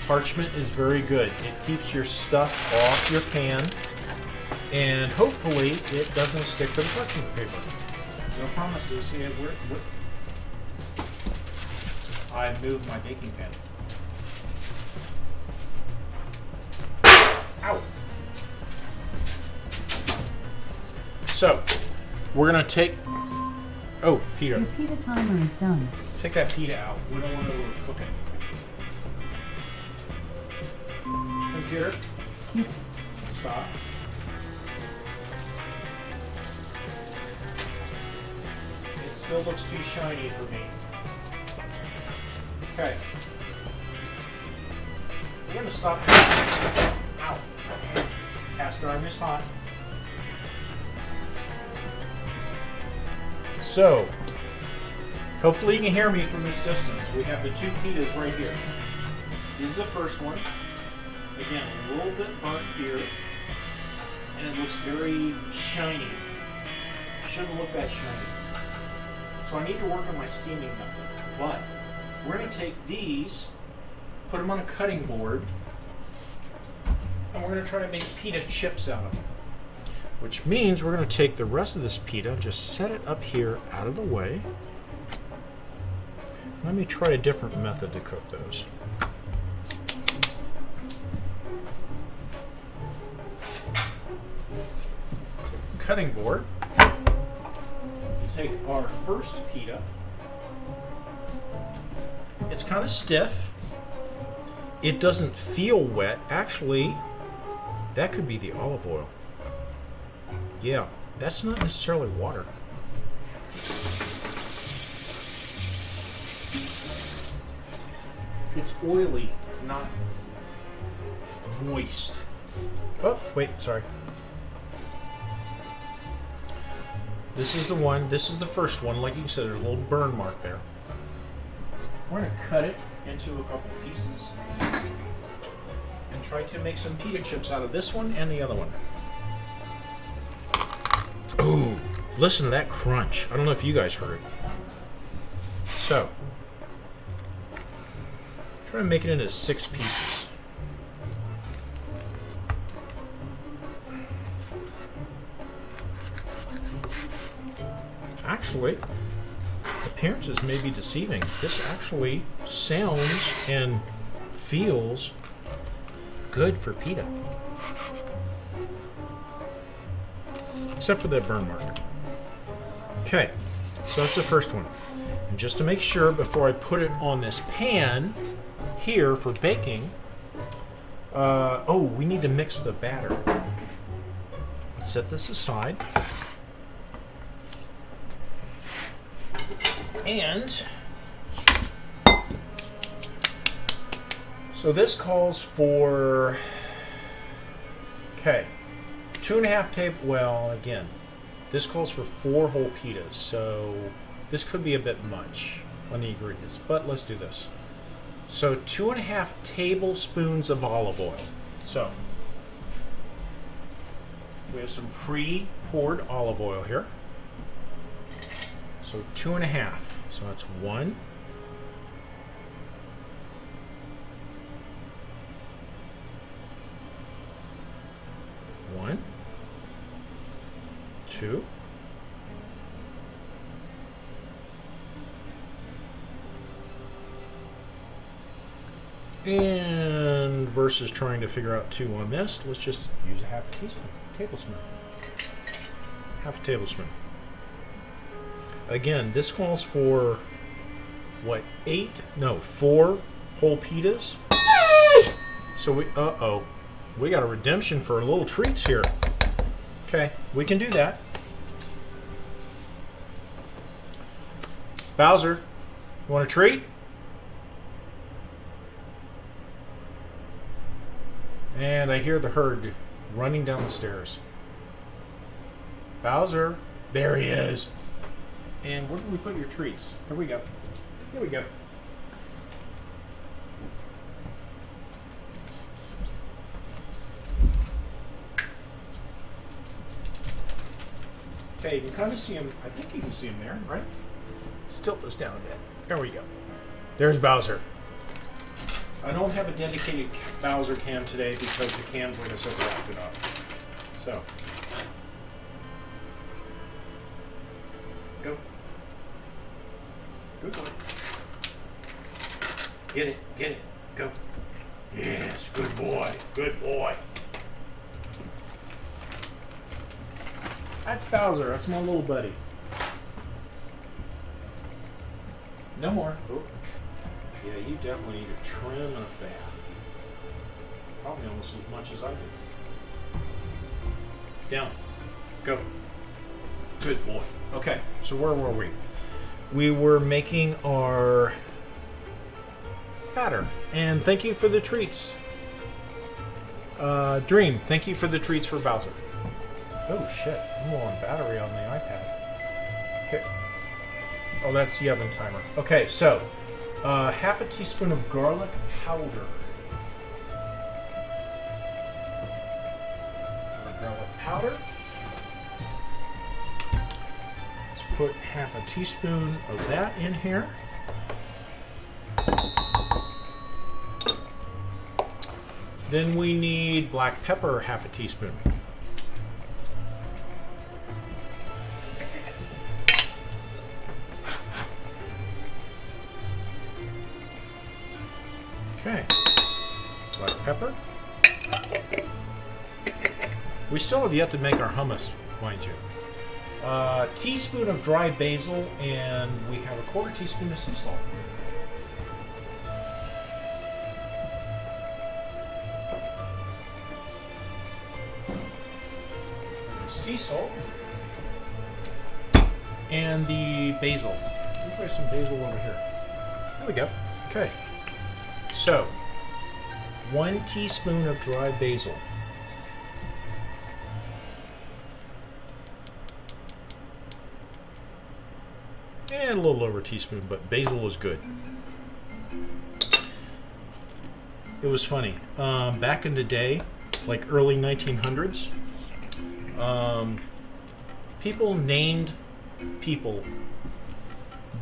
Parchment is very good. It keeps your stuff off your pan, and hopefully it doesn't stick to the parchment paper. No promises. See, I moved my baking pan. Ow! So, we're going to take... Oh, pita. Your pita timer is done. Take that pita out. We don't want to overcook it. Computer, stop. It still looks too shiny for me. Okay. We're going to stop. Ow. Cast iron is hot. So, hopefully you can hear me from this distance. We have the 2 pitas right here. This is the first one. Again, a little bit burnt here. And it looks very shiny. Shouldn't look that shiny. So I need to work on my steaming method. But we're going to take these, put them on a cutting board, and we're going to try to make pita chips out of them. Which means we're going to take the rest of this pita and just set it up here out of the way. Let me try a different method to cook those. Cutting board. Take our first pita. It's kind of stiff. It doesn't feel wet. Actually, that could be the olive oil. yeah, that's not necessarily water. It's oily, not moist. Oh, wait, sorry. This is the one, this is the first one. Like you said, there's a little burn mark there. We're going to cut it into a couple pieces and try to make some pita chips out of this one and the other one. Ooh, listen to that crunch. I don't know if you guys heard it. So, try to make it into 6 pieces. Actually, appearances may be deceiving. This actually sounds and feels good for pita. Except for that burn mark. Okay, so that's the first one. And just to make sure, before I put it on this pan here for baking, oh, we need to mix the batter. Let's set this aside. And so this calls for, okay, 2.5 table. Well, again, this calls for 4 whole pitas, so this could be a bit much on the ingredients, but let's do this. So 2.5 tablespoons of olive oil. So we have some pre-poured olive oil here. So 2.5. So that's 1. 1, 2, and versus trying to figure out 2 on this, let's just use a half a tablespoon. Half a tablespoon. Again, this calls for what, 4 whole pitas. So we got a redemption for little treats here. Okay, we can do that. Bowser, you want a treat? And I hear the herd running down the stairs. Bowser, there he is. And where did we put your treats? Here we go. Here we go. Okay, you can kind of see him. I think you can see him there, right? Let's tilt this down a bit. There we go. There's Bowser. I don't have a dedicated Bowser cam today because the cams, like I said, wrapped it up. So, go. Good boy. Get it, get it, go. Yes, good boy, good boy. That's Bowser, that's my little buddy. No more. Oh. Yeah, you definitely need a trim and a bath. Probably almost as much as I do. Down. Go. Good boy. Okay, so where were we? We were making our batter. And thank you for the treats. Dream, thank you for the treats for Bowser. Oh shit, I'm low on battery on the iPad. Okay. Oh, that's the oven timer. Okay, so half a teaspoon of garlic powder. Garlic powder. Let's put half a teaspoon of that in here. Then we need black pepper, half a teaspoon. Okay, black pepper. We still have yet to make our hummus, mind you. Teaspoon of dry basil, and we have a 1/4 teaspoon of sea salt. sea salt and the basil. Let me put some basil over here. There we go. Okay. So, 1 teaspoon of dried basil. And a little over a teaspoon, but basil is good. It was funny. Back in the day, like early 1900s, people named people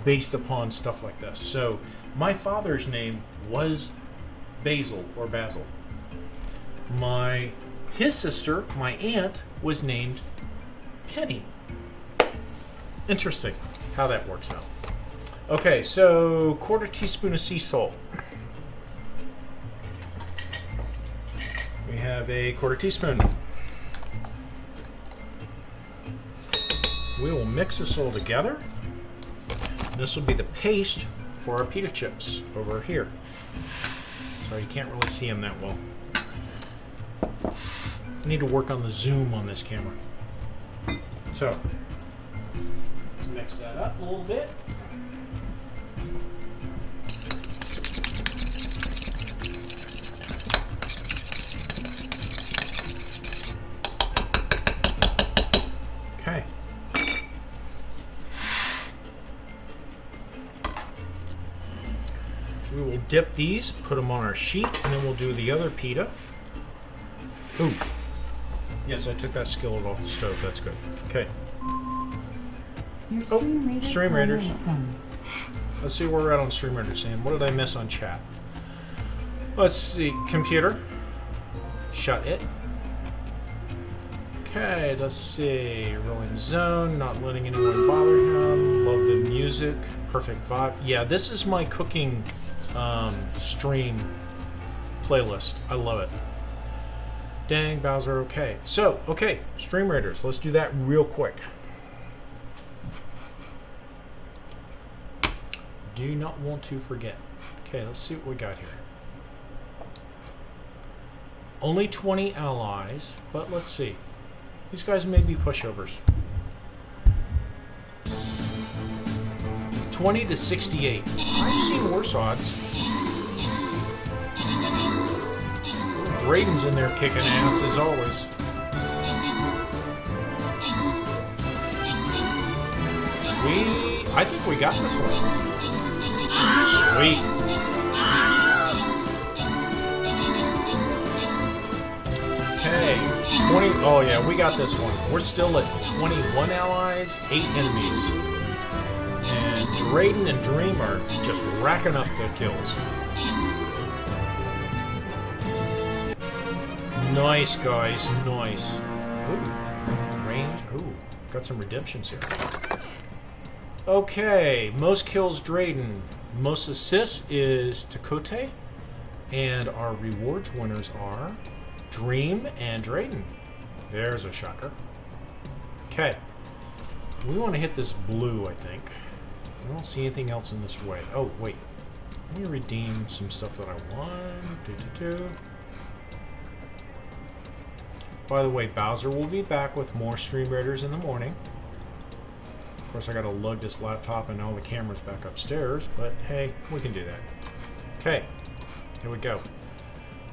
based upon stuff like this. So my father's name was Basil or Basil. His sister, my aunt, was named Penny. Interesting how that works out. Okay, so 1/4 teaspoon of sea salt. We have a 1/4 teaspoon. We will mix this all together. This will be the paste for our pita chips over here. Sorry, you can't really see them that well. I need to work on the zoom on this camera. So, let's mix that up a little bit. Okay. We will dip these, put them on our sheet, and then we'll do the other pita. Ooh. Yes, I took that skillet off the stove. That's good. Okay. Your Stream Raiders. Let's see where we're at on Stream Raiders. And what did I miss on chat? Let's see. Computer. Shut it. Okay, let's see. Rolling zone. Not letting anyone bother him. Love the music. Perfect vibe. Yeah, this is my cooking stream playlist. I love it. Dang, Bowser. Okay. So, okay. Stream Raiders. Let's do that real quick. Do not want to forget. Okay, let's see what we got here. Only 20 allies, but let's see. These guys may be pushovers. 20 to 68. I've seen worse odds. Drayden's in there kicking ass as always. I think we got this one. Sweet. Okay. 20. Oh yeah, we got this one. We're still at 21 allies, 8 enemies. And Drayden and Dream are just racking up the kills. Nice, guys. Nice. Ooh. Range. Ooh. Got some redemptions here. Okay. Most kills, Drayden. Most assists is Takote. And our rewards winners are Dream and Drayden. There's a shocker. Okay. We want to hit this blue, I think. I don't see anything else in this way. Oh, wait. Let me redeem some stuff that I want. By the way, Bowser will be back with more Stream Raiders in the morning. Of course, I gotta lug this laptop and all the cameras back upstairs, but hey, we can do that. Okay, here we go.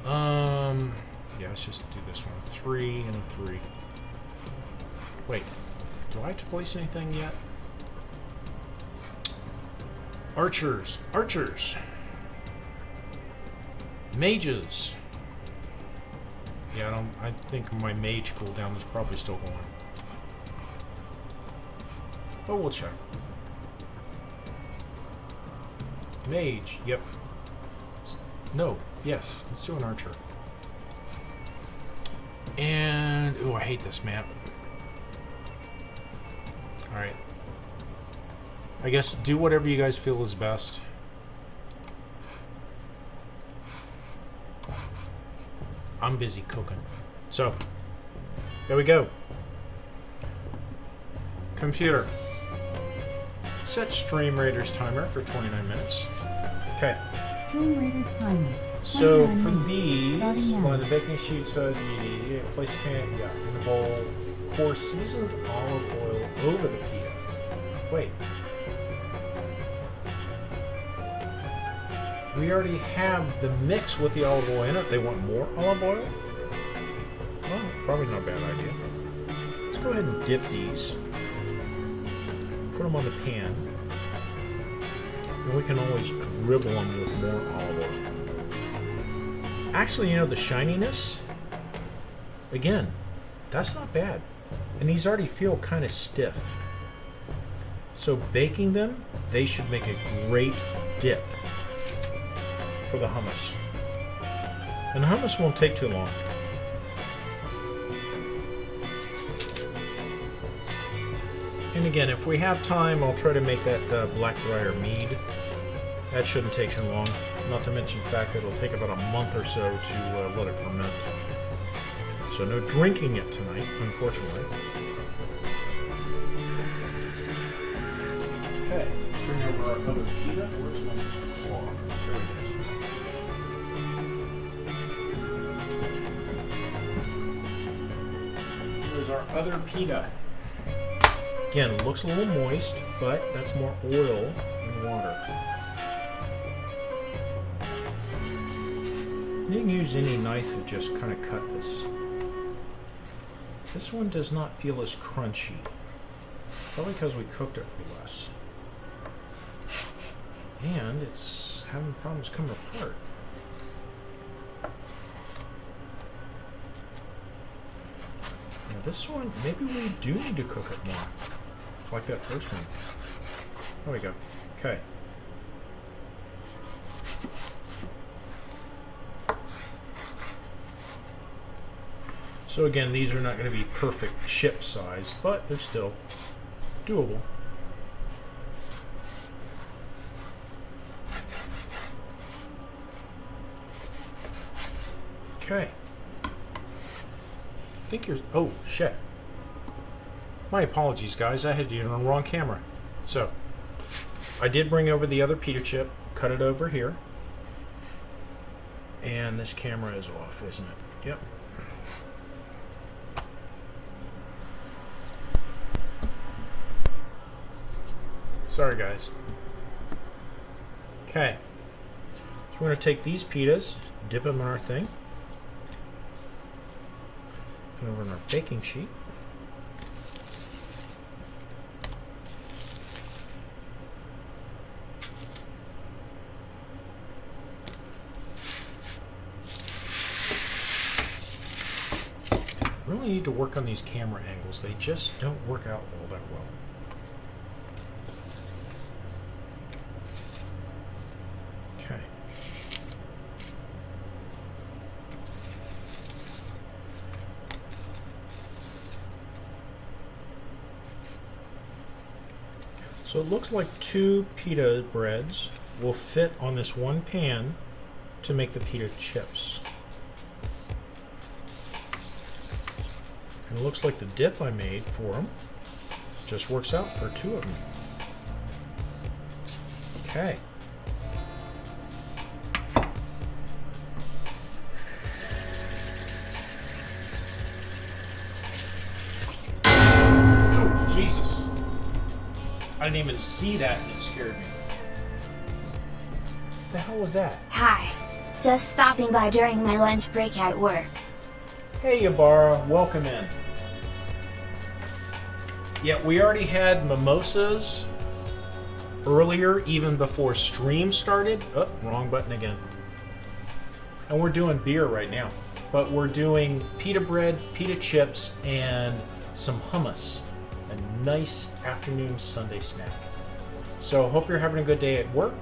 Yeah, let's just do this one. A 3 and a 3. Wait, do I have to place anything yet? Archers, archers. Mages. Yeah, I think my mage cooldown is probably still going. But we'll check. Mage, yep. No, yes, let's do an archer. And, ooh, I hate this map. Alright. I guess do whatever you guys feel is best. I'm busy cooking. So, there we go. Computer. Set Stream Raiders timer for 29 minutes. Okay. Stream Raiders timer. So 29 for minutes, these, starting now. the baking sheets, place pan, yeah, in the bowl. pour seasoned olive oil over the pita. Wait. We already have the mix with the olive oil in it. They want more olive oil? Well, probably not a bad idea. Let's go ahead and dip these. Put them on the pan. And we can always dribble them with more olive oil. Actually, you know, the shininess, again, that's not bad. And these already feel kind of stiff. So baking them, they should make a great dip for the hummus. And the hummus won't take too long. And again, if we have time, I'll try to make that blackbriar mead. That shouldn't take too long. Not to mention the fact that it'll take about a month or so to let it ferment. So no drinking it tonight, unfortunately. Okay, bring over our other pita. Where's my cloth? There it is. Here's our other pita. Again, it looks a little moist, but that's more oil than water. You can use any knife to just kind of cut this. This one does not feel as crunchy. Probably because we cooked it for less. And it's having problems coming apart. Now this one, maybe we do need to cook it more. Like that first one. There we go. Okay. So again, these are not going to be perfect chip size, but they're still doable. Okay. I think you're... Oh, shit. My apologies, guys. I had you on the wrong camera. So, I did bring over the other pita chip, cut it over here. And this camera is off, isn't it? Yep. Sorry, guys. Okay. So we're going to take these pitas, dip them in our thing. Put them over on our baking sheet. Really need to work on these camera angles. They just don't work out all that well. Okay. So it looks like 2 pita breads will fit on this one pan to make the pita chips. And it looks like the dip I made for them just works out for 2 of them. Okay. Oh, Jesus. I didn't even see that and it scared me. What the hell was that? Hi. Just stopping by during my lunch break at work. Hey, Ibarra. Welcome in. Yeah, we already had mimosas earlier, even before stream started. Oh, wrong button again. And we're doing beer right now. But we're doing pita bread, pita chips, and some hummus. A nice afternoon Sunday snack. So hope you're having a good day at work.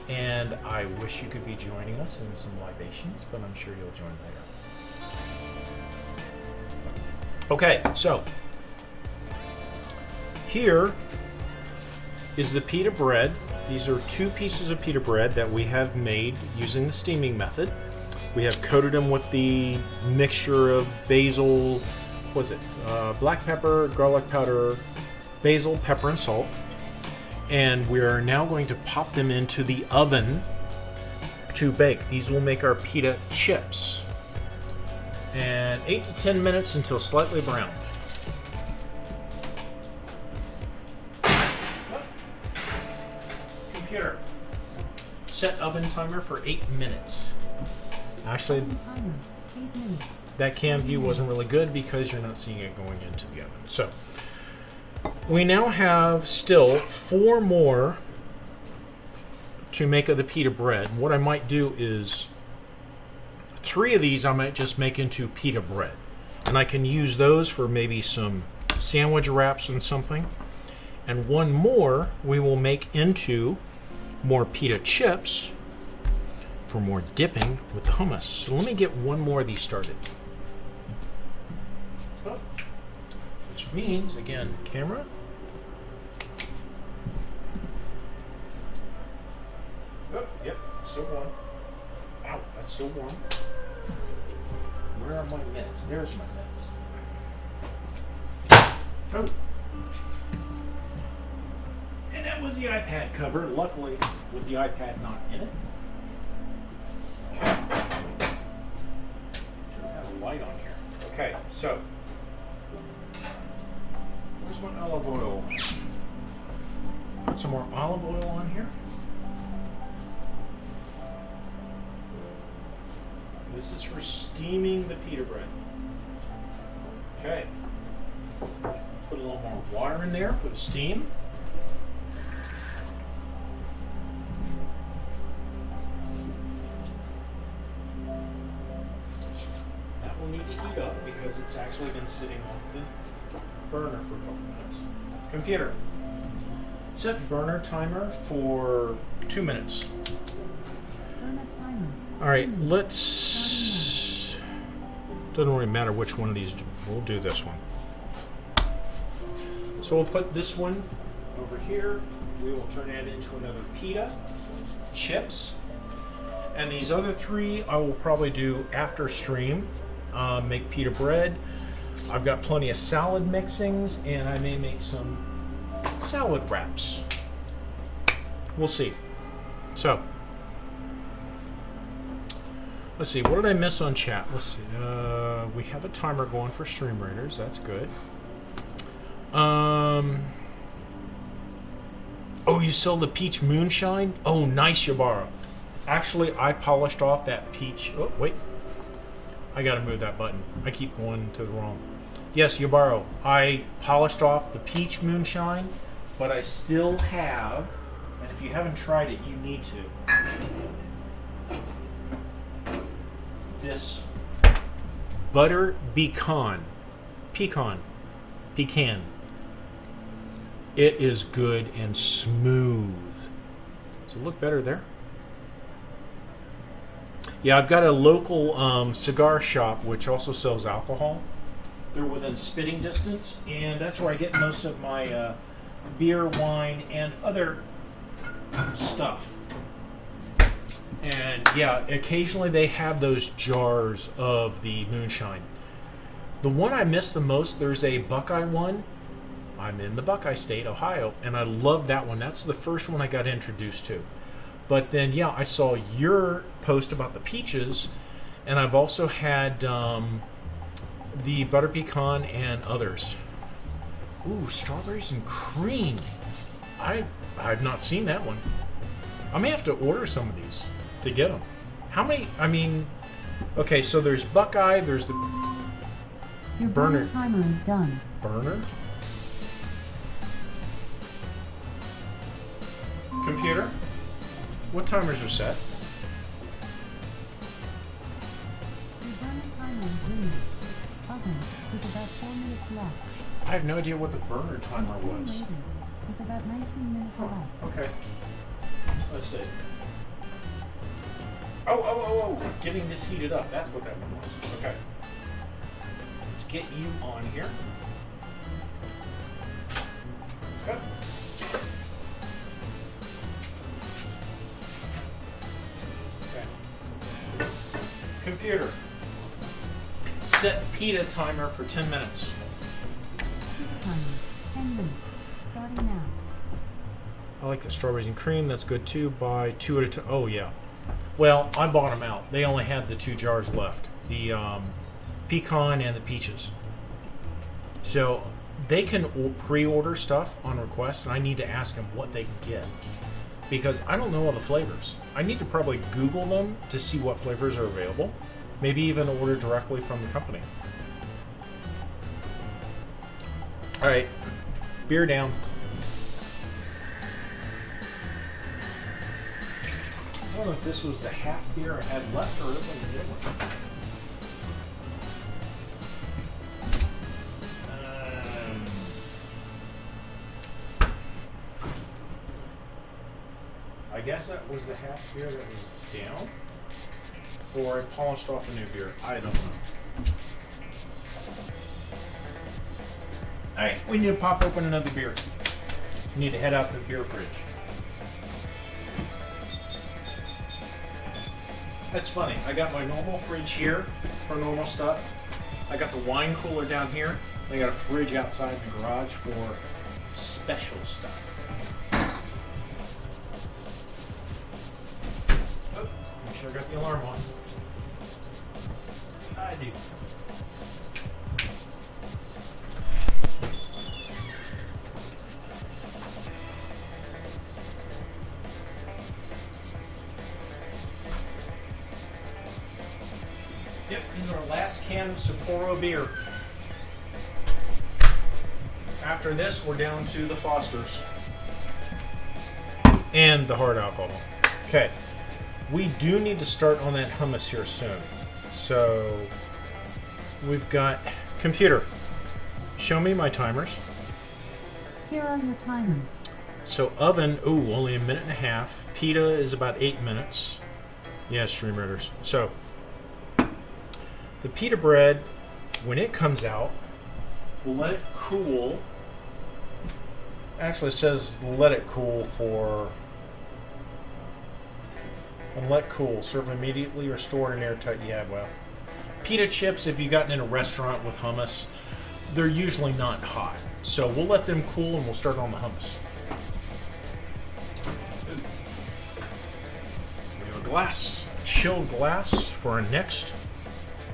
And I wish you could be joining us in some libations, but I'm sure you'll join later. Okay, so here is the pita bread. These are 2 pieces of pita bread that we have made using the steaming method. We have coated them with the mixture of basil, what was it? Black pepper, garlic powder, basil, pepper, and salt. And we are now going to pop them into the oven to bake. These will make our pita chips. And 8 to 10 minutes until slightly browned. Computer, set oven timer for 8 minutes. Actually, Timer, 8 minutes. that cam view wasn't really good because you're not seeing it going into the oven. So, we now have still 4 more to make of the pita bread. What I might do is 3 of these I might just make into pita bread. And I can use those for maybe some sandwich wraps and something. And 1 more we will make into more pita chips for more dipping with the hummus. So let me get 1 more of these started. Oh, which means, again, camera. Oh, yep, still warm. Ow, that's still warm. Where are my mitts? There's my mitts. Oh. And that was the iPad cover, luckily with the iPad not in it. Should have a light on here. Okay, so where's my olive oil? Put some more olive oil on here. This is for steaming the pita bread. Okay. Put a little more water in there for the steam. That will need to heat up because it's actually been sitting off the burner for a couple minutes. Computer, set burner timer for 2 minutes. Burner timer. All right, let's. Doesn't really matter which one of these. We'll do this one. So we'll put this one over here. We will turn that into another pita, chips, and these other 3 I will probably do after stream. Make pita bread. I've got plenty of salad mixings, and I may make some salad wraps. We'll see. So. Let's see, what did I miss on chat? Let's see. We have a timer going for Stream Raiders. That's good. Oh, you sell the peach moonshine? Oh, nice, Yabara. Actually, I polished off that peach. Oh, wait. I gotta move that button. I keep going to the wrong. Yes, Yabaro. I polished off the peach moonshine, but I still have, and if you haven't tried it, you need to. This butter pecan. It is good and smooth. Does it look better there? Yeah, I've got a local cigar shop which also sells alcohol. They're within spitting distance, and that's where I get most of my beer, wine, and other stuff. And yeah, occasionally they have those jars of the moonshine. The one I miss the most, there's a Buckeye one. I'm in the Buckeye State, Ohio, and I love that one. That's the first one I got introduced to. But then, yeah, I saw your post about the peaches, and I've also had the butter pecan and others. Ooh, strawberries and cream. I've not seen that one. I may have to order some of these to get them. How many? I mean, okay, so there's Buckeye, there's the Your burner timer is done. burner. Computer, what timers are set? Your burner timer is ready. Oven with about 4 minutes left. I have no idea what the burner timer And was. Raiders with about 19 minutes left. Okay. Let's see. Oh. Getting this heated up. That's what that one was. Okay. Let's get you on here. Okay. Okay. Computer. Set pita timer for 10 minutes. Pita timer, 10 minutes. Starting now. I like the strawberries and cream. That's good too. Buy 2 at a time. Oh, yeah. Well, I bought them out. They only had the 2 jars left. The pecan and the peaches. So they can pre-order stuff on request, and I need to ask them what they can get. because I don't know all the flavors. I need to probably Google them to see what flavors are available. Maybe even order directly from the company. All right, beer down. I don't know if this was the half beer I had left or it was a good one. I guess that was the half beer that was down, or I polished off a new beer. I don't know. All right, we need to pop open another beer. We need to head out to the beer fridge. That's funny. I got my normal fridge here for normal stuff. I got the wine cooler down here. I got a fridge outside in the garage for special stuff. Oh, make sure I got the alarm on. I do. Yep, these are our last can of Sapporo beer. After this, we're down to the Fosters. And the hard alcohol. Okay. We do need to start on that hummus here soon. So, we've got... Computer, show me my timers. Here are your timers. So, oven, only a minute and a half. Pita is about 8 minutes. Yeah, Stream Raiders. So, the pita bread, when it comes out, we'll let it cool. Actually, it says let it cool for... And let cool. Serve immediately or store in airtight. Yeah, well. Pita chips, if you've gotten in a restaurant with hummus, they're usually not hot. So we'll let them cool and we'll start on the hummus. We have a glass, a chilled glass for our next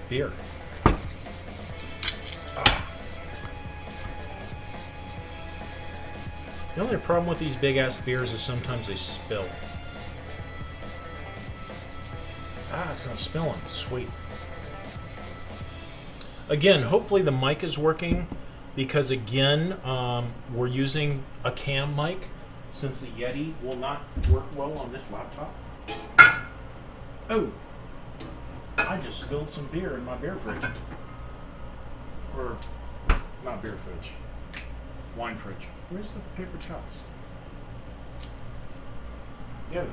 beer. The only problem with these big ass beers is sometimes they spill. It's not spilling. Sweet. Again, hopefully the mic is working because again, we're using a cam mic since the Yeti will not work well on this laptop. Oh, I just spilled some beer in my beer fridge. Or, not beer fridge. Wine fridge. Where's the paper towels? Yeah.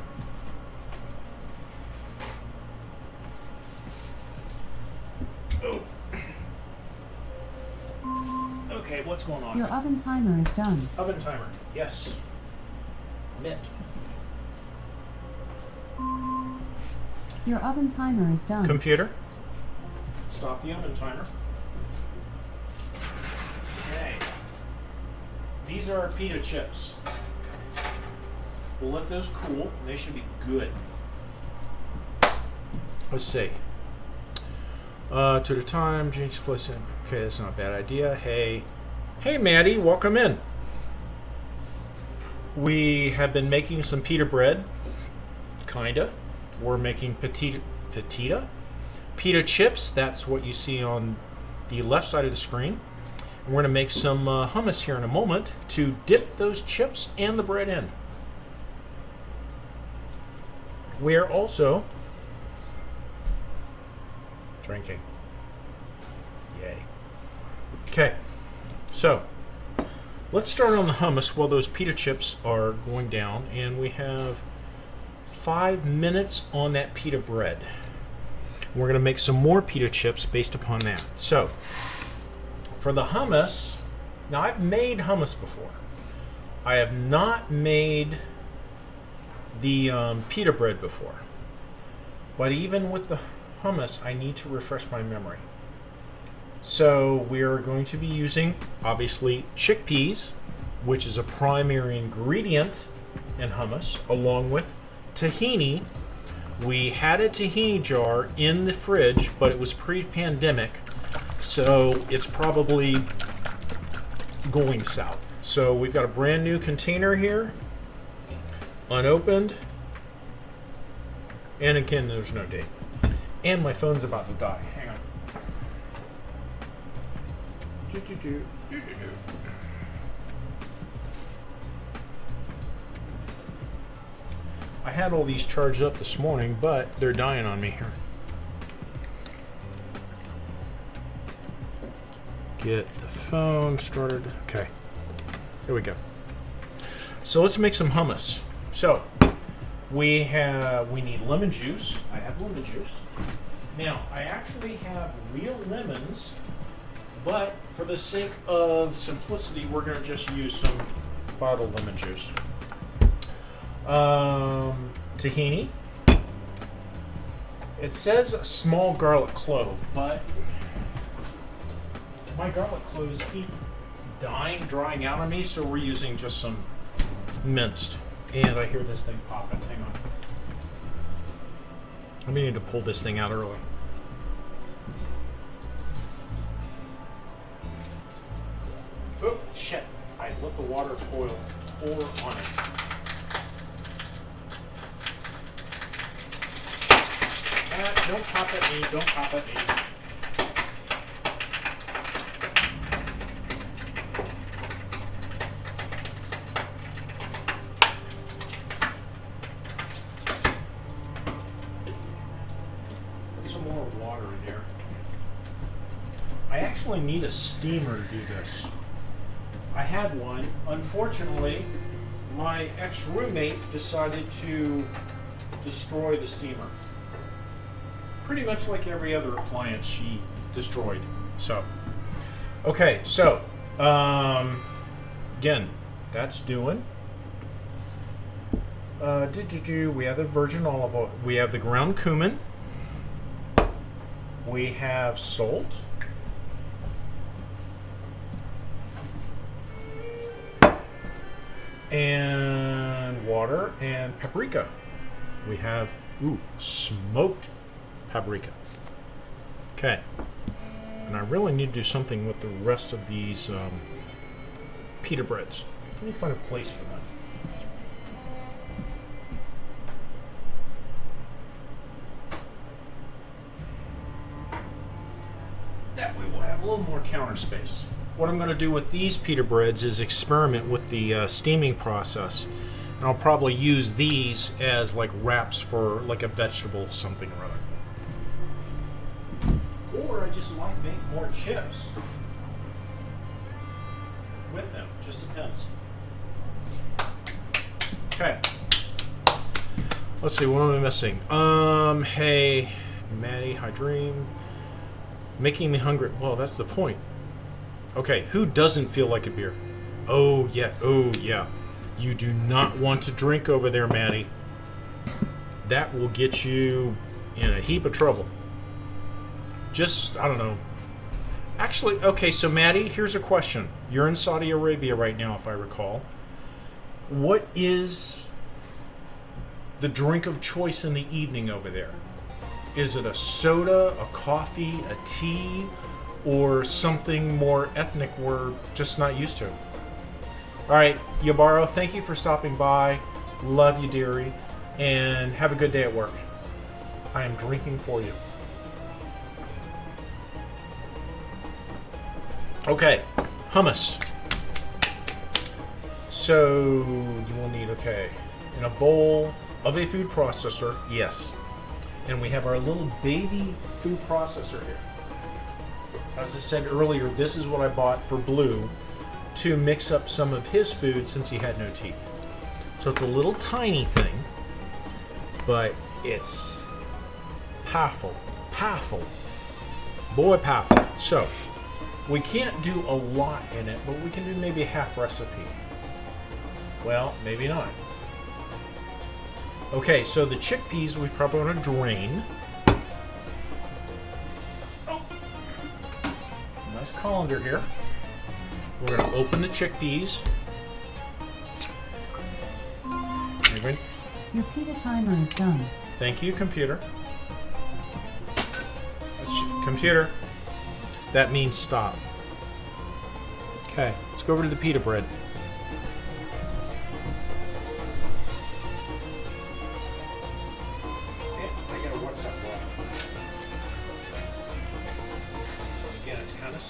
Oh. Okay, what's going on? Your oven timer is done. Oven timer, yes. Mint. Your oven timer is done. Computer, stop the oven timer. Okay. These are our pita chips. We'll let those cool. They should be good. Let's see. To the time, change place. Okay, that's not a bad idea. Hey, Maddie, welcome in. We have been making some pita bread, kinda. We're making pita chips. That's what you see on the left side of the screen. And we're going to make some hummus here in a moment to dip those chips and the bread in. We're also drinking. Yay. Okay, so let's start on the hummus while those pita chips are going down, and we have 5 minutes on that pita bread. We're going to make some more pita chips based upon that. So, for the hummus, now I've made hummus before. I have not made the pita bread before. But even with the hummus, I need to refresh my memory. So we're going to be using, obviously, chickpeas, which is a primary ingredient in hummus, along with tahini. We had a tahini jar in the fridge, but it was pre-pandemic, so it's probably going south. So we've got a brand new container here. unopened. And again, there's no date. And my phone's about to die. Hang on. I had all these charged up this morning, but they're dying on me here. Get the phone started. Okay. There we go. So let's make some hummus. So we need lemon juice. I have lemon juice. Now I actually have real lemons, but for the sake of simplicity, we're going to just use some bottled lemon juice. Tahini. It says small garlic clove, but my garlic cloves keep drying out on me, so we're using just some minced. And I hear this thing popping. Hang on. I need to pull this thing out early. Oh, shit. I let the water pour on it. Don't pop at me. Don't pop at me. Put some more water in there. I actually need a steamer to do this. I had one. Unfortunately, my ex-roommate decided to destroy the steamer. Pretty much like every other appliance she destroyed. So, okay, so, again, that's doing. We have the virgin olive oil. We have the ground cumin. We have salt. And water and paprika. We have, smoked paprika. Okay. And I really need to do something with the rest of these pita breads. Let me find a place for them. That way we'll have a little more counter space. What I'm going to do with these pita breads is experiment with the steaming process. And I'll probably use these as like wraps for like a vegetable something or other. Or I just might make more chips with them. Just depends. Okay. Let's see, what am I missing? Hey, Maddie, hi Dream. Making me hungry. Well, that's the point. Okay, who doesn't feel like a beer? Oh, yeah. You do not want to drink over there, Maddie. That will get you in a heap of trouble. Just, I don't know. Actually, okay, so Maddie, here's a question. You're in Saudi Arabia right now, if I recall. What is the drink of choice in the evening over there? Is it a soda, a coffee, a tea, or something more ethnic we're just not used to? All right, Yabaro, thank you for stopping by. Love you, dearie. And have a good day at work. I am drinking for you. Okay, hummus. So, you will need, in a bowl of a food processor, yes. And we have our little baby food processor here. As I said earlier, this is what I bought for Blue to mix up some of his food since he had no teeth. So it's a little tiny thing, but it's powerful. Boy, powerful. So, we can't do a lot in it, but we can do maybe a half recipe. Well, maybe not. Okay, so the chickpeas we probably want to drain. Oh. Nice colander here. We're going to open the chickpeas. Your pita timer is done. Thank you, computer. Computer. That means stop. Okay, let's go over to the pita bread.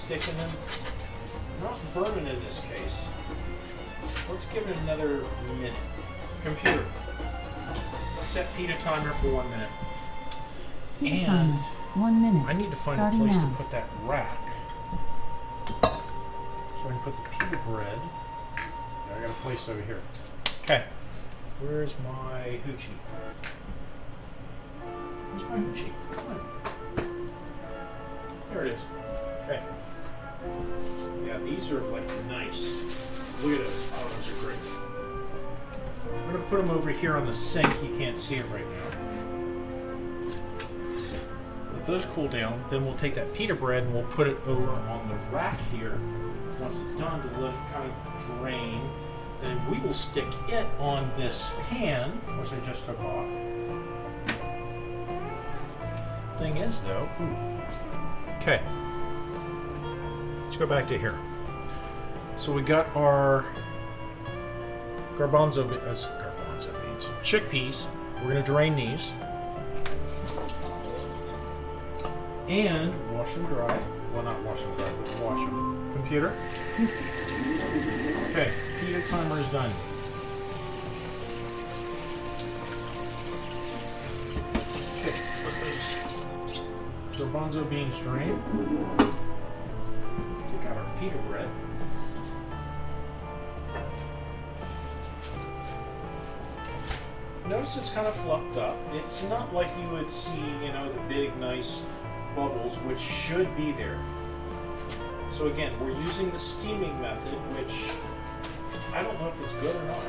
sticking them. Not burning in this case. Let's give it another minute. Computer, set pita timer for 1 minute. Pita timer, 1 minute. I need to find Starting a place now. to put that rack. So I can put the pita bread. I got a place over here. Okay. Where's my hoochie? Where's my hoochie? Come on. There it is. Okay. Yeah, these are like nice. Look at those. Oh, those are great. I'm going to put them over here on the sink. You can't see it right now. Let those cool down. Then we'll take that pita bread and we'll put it over on the rack here. Once it's done, to let it kind of drain. And we will stick it on this pan, which I just took off. Thing is, though, okay. Let's go back to here. So we got our garbanzo beans, chickpeas. We're going to drain these and wash them dry. Well, not wash them dry, but wash them. Computer. Okay, pita timer is done. Okay, put those garbanzo beans drain. Take out our pita bread. Notice it's kind of fluffed up. It's not like you would see, you know, the big, nice bubbles, which should be there. So again, we're using the steaming method, which I don't know if it's good or not.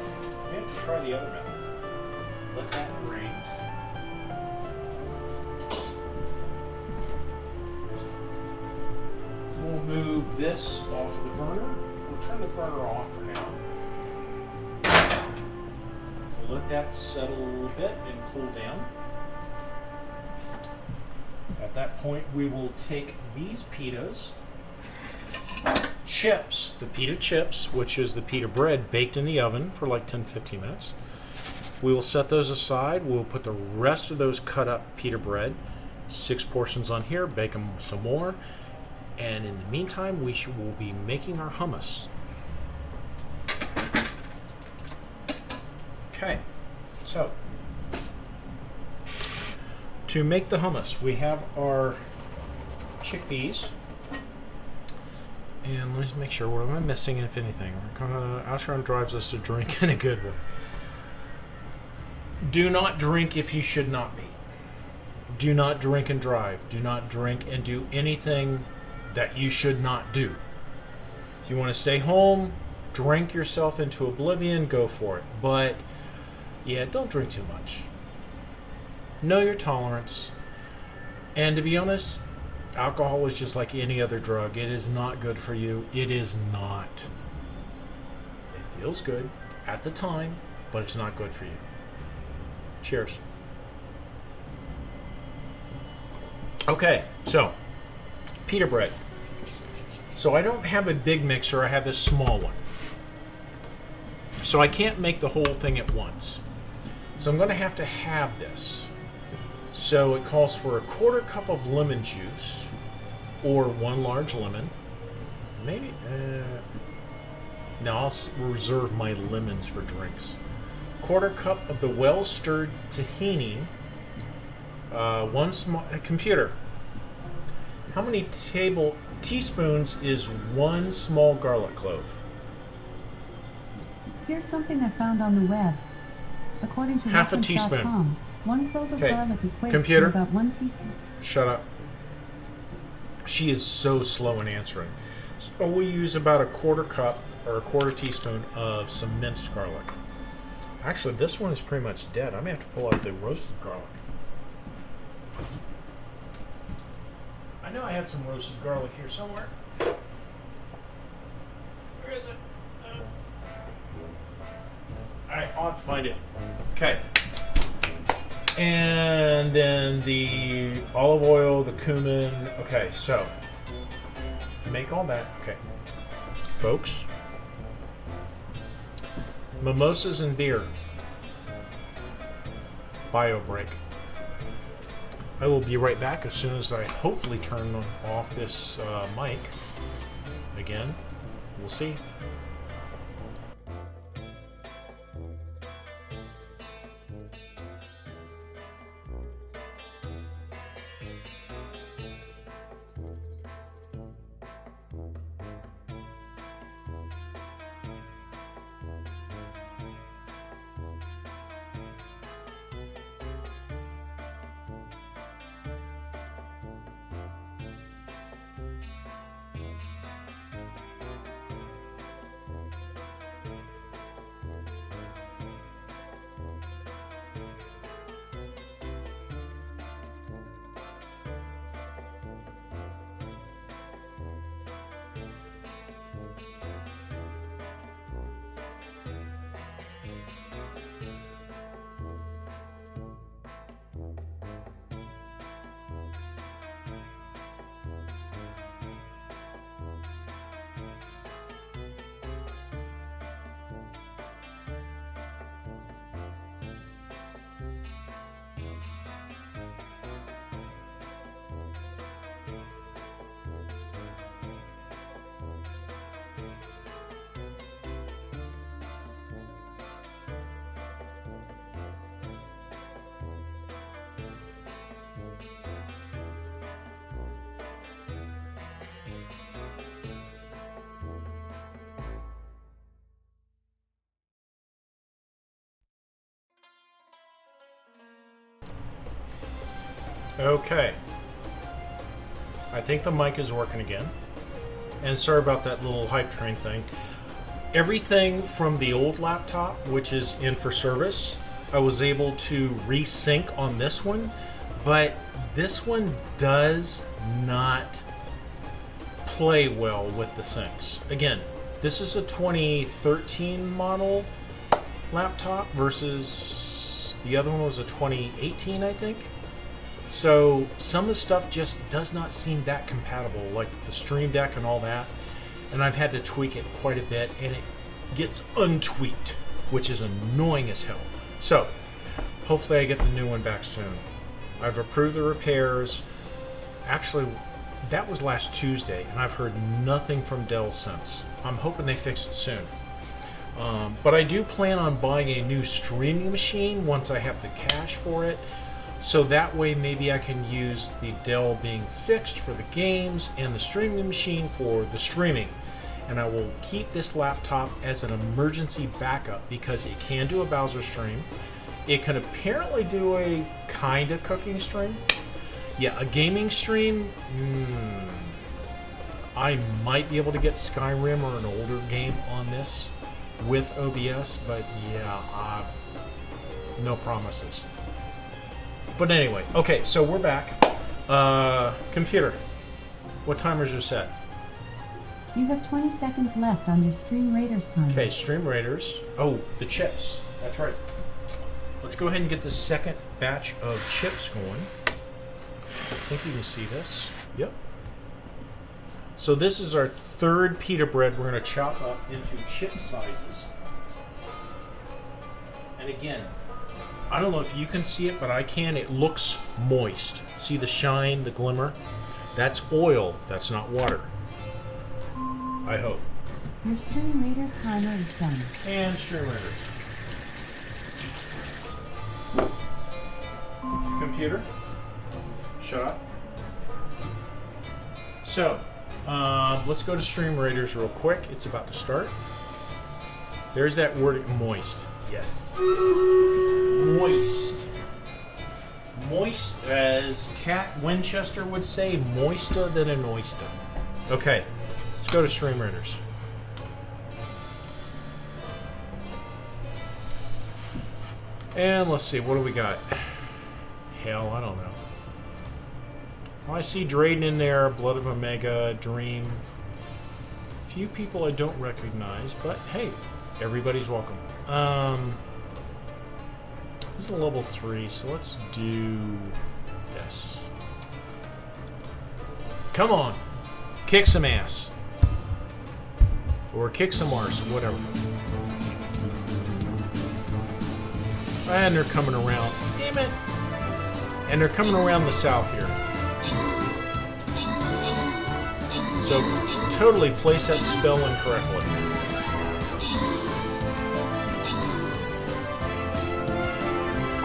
We have to try the other method. Let that drain. We'll move this off the burner. We'll turn the burner off for now. We'll let that settle a little bit and cool down. At that point, we will take these pitas, chips, the pita chips, which is the pita bread baked in the oven for like 10-15 minutes. We will set those aside. We'll put the rest of those cut up pita bread, 6 portions on here, bake them some more. And in the meantime, we will be making our hummus. Okay, so to make the hummus, we have our chickpeas. And let's make sure, what am I missing, if anything? Asheron drives us to drink in a good way. Do not drink if you should not be. Do not drink and drive. Do not drink and do anything that you should not do. If you want to stay home, drink yourself into oblivion, go for it. But, yeah, don't drink too much. Know your tolerance. And to be honest, alcohol is just like any other drug. It is not good for you. It is not. It feels good at the time, but it's not good for you. Cheers. Okay, so pita bread. So I don't have a big mixer. I have this small one. So I can't make the whole thing at once. So I'm going to have this. So it calls for a 1/4 cup of lemon juice, or 1 large lemon. Maybe, no, I'll reserve my lemons for drinks. 1/4 cup of the well-stirred tahini. 1 small computer. How many teaspoons is 1 small garlic clove? Here's something I found on the web. According to Half a teaspoon. reference.com, 1 clove of Okay. garlic equates Computer. to about 1 teaspoon. Shut up. She is so slow in answering. So we use about a 1/4 cup or a 1/4 teaspoon of some minced garlic. Actually, this one is pretty much dead. I may have to pull out the roasted garlic. I know I had some roasted garlic here somewhere. Where is it? Alright, I'll have to find it. Okay. And then the olive oil, the cumin. Okay, so make all that. Okay. Folks, mimosas and beer. Bio break. I will be right back as soon as I hopefully turn off this mic. again, we'll see. Okay. I think the mic is working again. And sorry about that little hype train thing. Everything from the old laptop, which is in for service, I was able to resync on this one, but this one does not play well with the syncs. Again, this is a 2013 model laptop versus the other one was a 2018, I think. So some of the stuff just does not seem that compatible, like the Stream Deck and all that. And I've had to tweak it quite a bit, and it gets untweaked, which is annoying as hell. So hopefully I get the new one back soon. I've approved the repairs. Actually, that was last Tuesday, and I've heard nothing from Dell since. I'm hoping they fix it soon. But I do plan on buying a new streaming machine once I have the cash for it. So that way maybe I can use the Dell being fixed for the games and the streaming machine for the streaming. And I will keep this laptop as an emergency backup because it can do a Bowser stream. It can apparently do a kind of cooking stream. Yeah, a gaming stream, I might be able to get Skyrim or an older game on this with OBS, but yeah, no promises. But anyway, okay, so we're back. Computer, what timers are set? You have 20 seconds left on your Stream Raiders timer. Okay, Stream Raiders. Oh, the chips. That's right. Let's go ahead and get the second batch of chips going. I think you can see this. Yep. So this is our third pita bread we're going to chop up into chip sizes. And again, I don't know if you can see it, but I can. It looks moist. See the shine, the glimmer? That's oil. That's not water. I hope. Your Stream Raiders timer is done. And Stream Raiders. Computer, shut up. So, let's go to Stream Raiders real quick. It's about to start. There's that word, moist. Yes. Moist. Moist, as Cat Winchester would say, moister than an oyster. Okay, let's go to Stream Raiders. And let's see, what do we got? Hell, I don't know. Well, I see Drayden in there, Blood of Omega, Dream. Few people I don't recognize, but hey, everybody's welcome. This is a level 3, so let's do this. Come on, kick some ass. Or kick some arse, whatever. And they're coming around. Damn it! And they're coming around the south here. So totally place that spell incorrectly.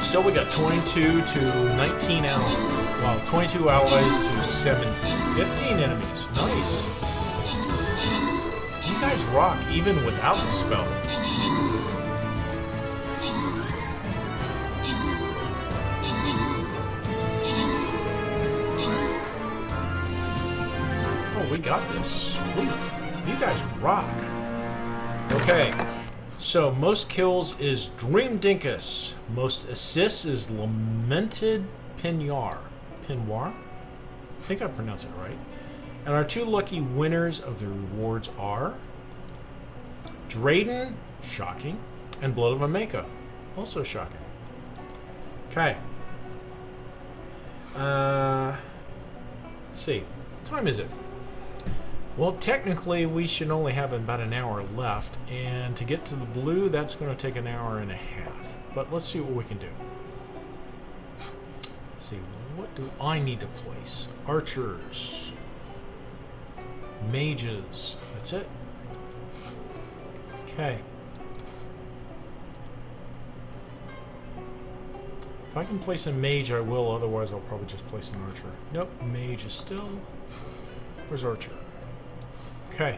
Still, we got 22 to 19 allies. Wow, 22 allies to 15 enemies. Nice. You guys rock even without the spell. Oh, we got this. Sweet. You guys rock. Okay. So, most kills is Dream Dinkus. Most assists is Lamented Pinoir. Pinoir? I think I pronounced it right. And our two lucky winners of the rewards are Drayden, shocking, and Blood of a Mako, also shocking. Okay. Let's see. What time is it? Well, technically, we should only have about an hour left, and to get to the blue, that's going to take an hour and a half. But let's see what we can do. Let's see, what do I need to place? Archers. Mages. That's it. Okay. If I can place a mage, I will. Otherwise, I'll probably just place an archer. Nope, mage is still... Where's archer? Okay.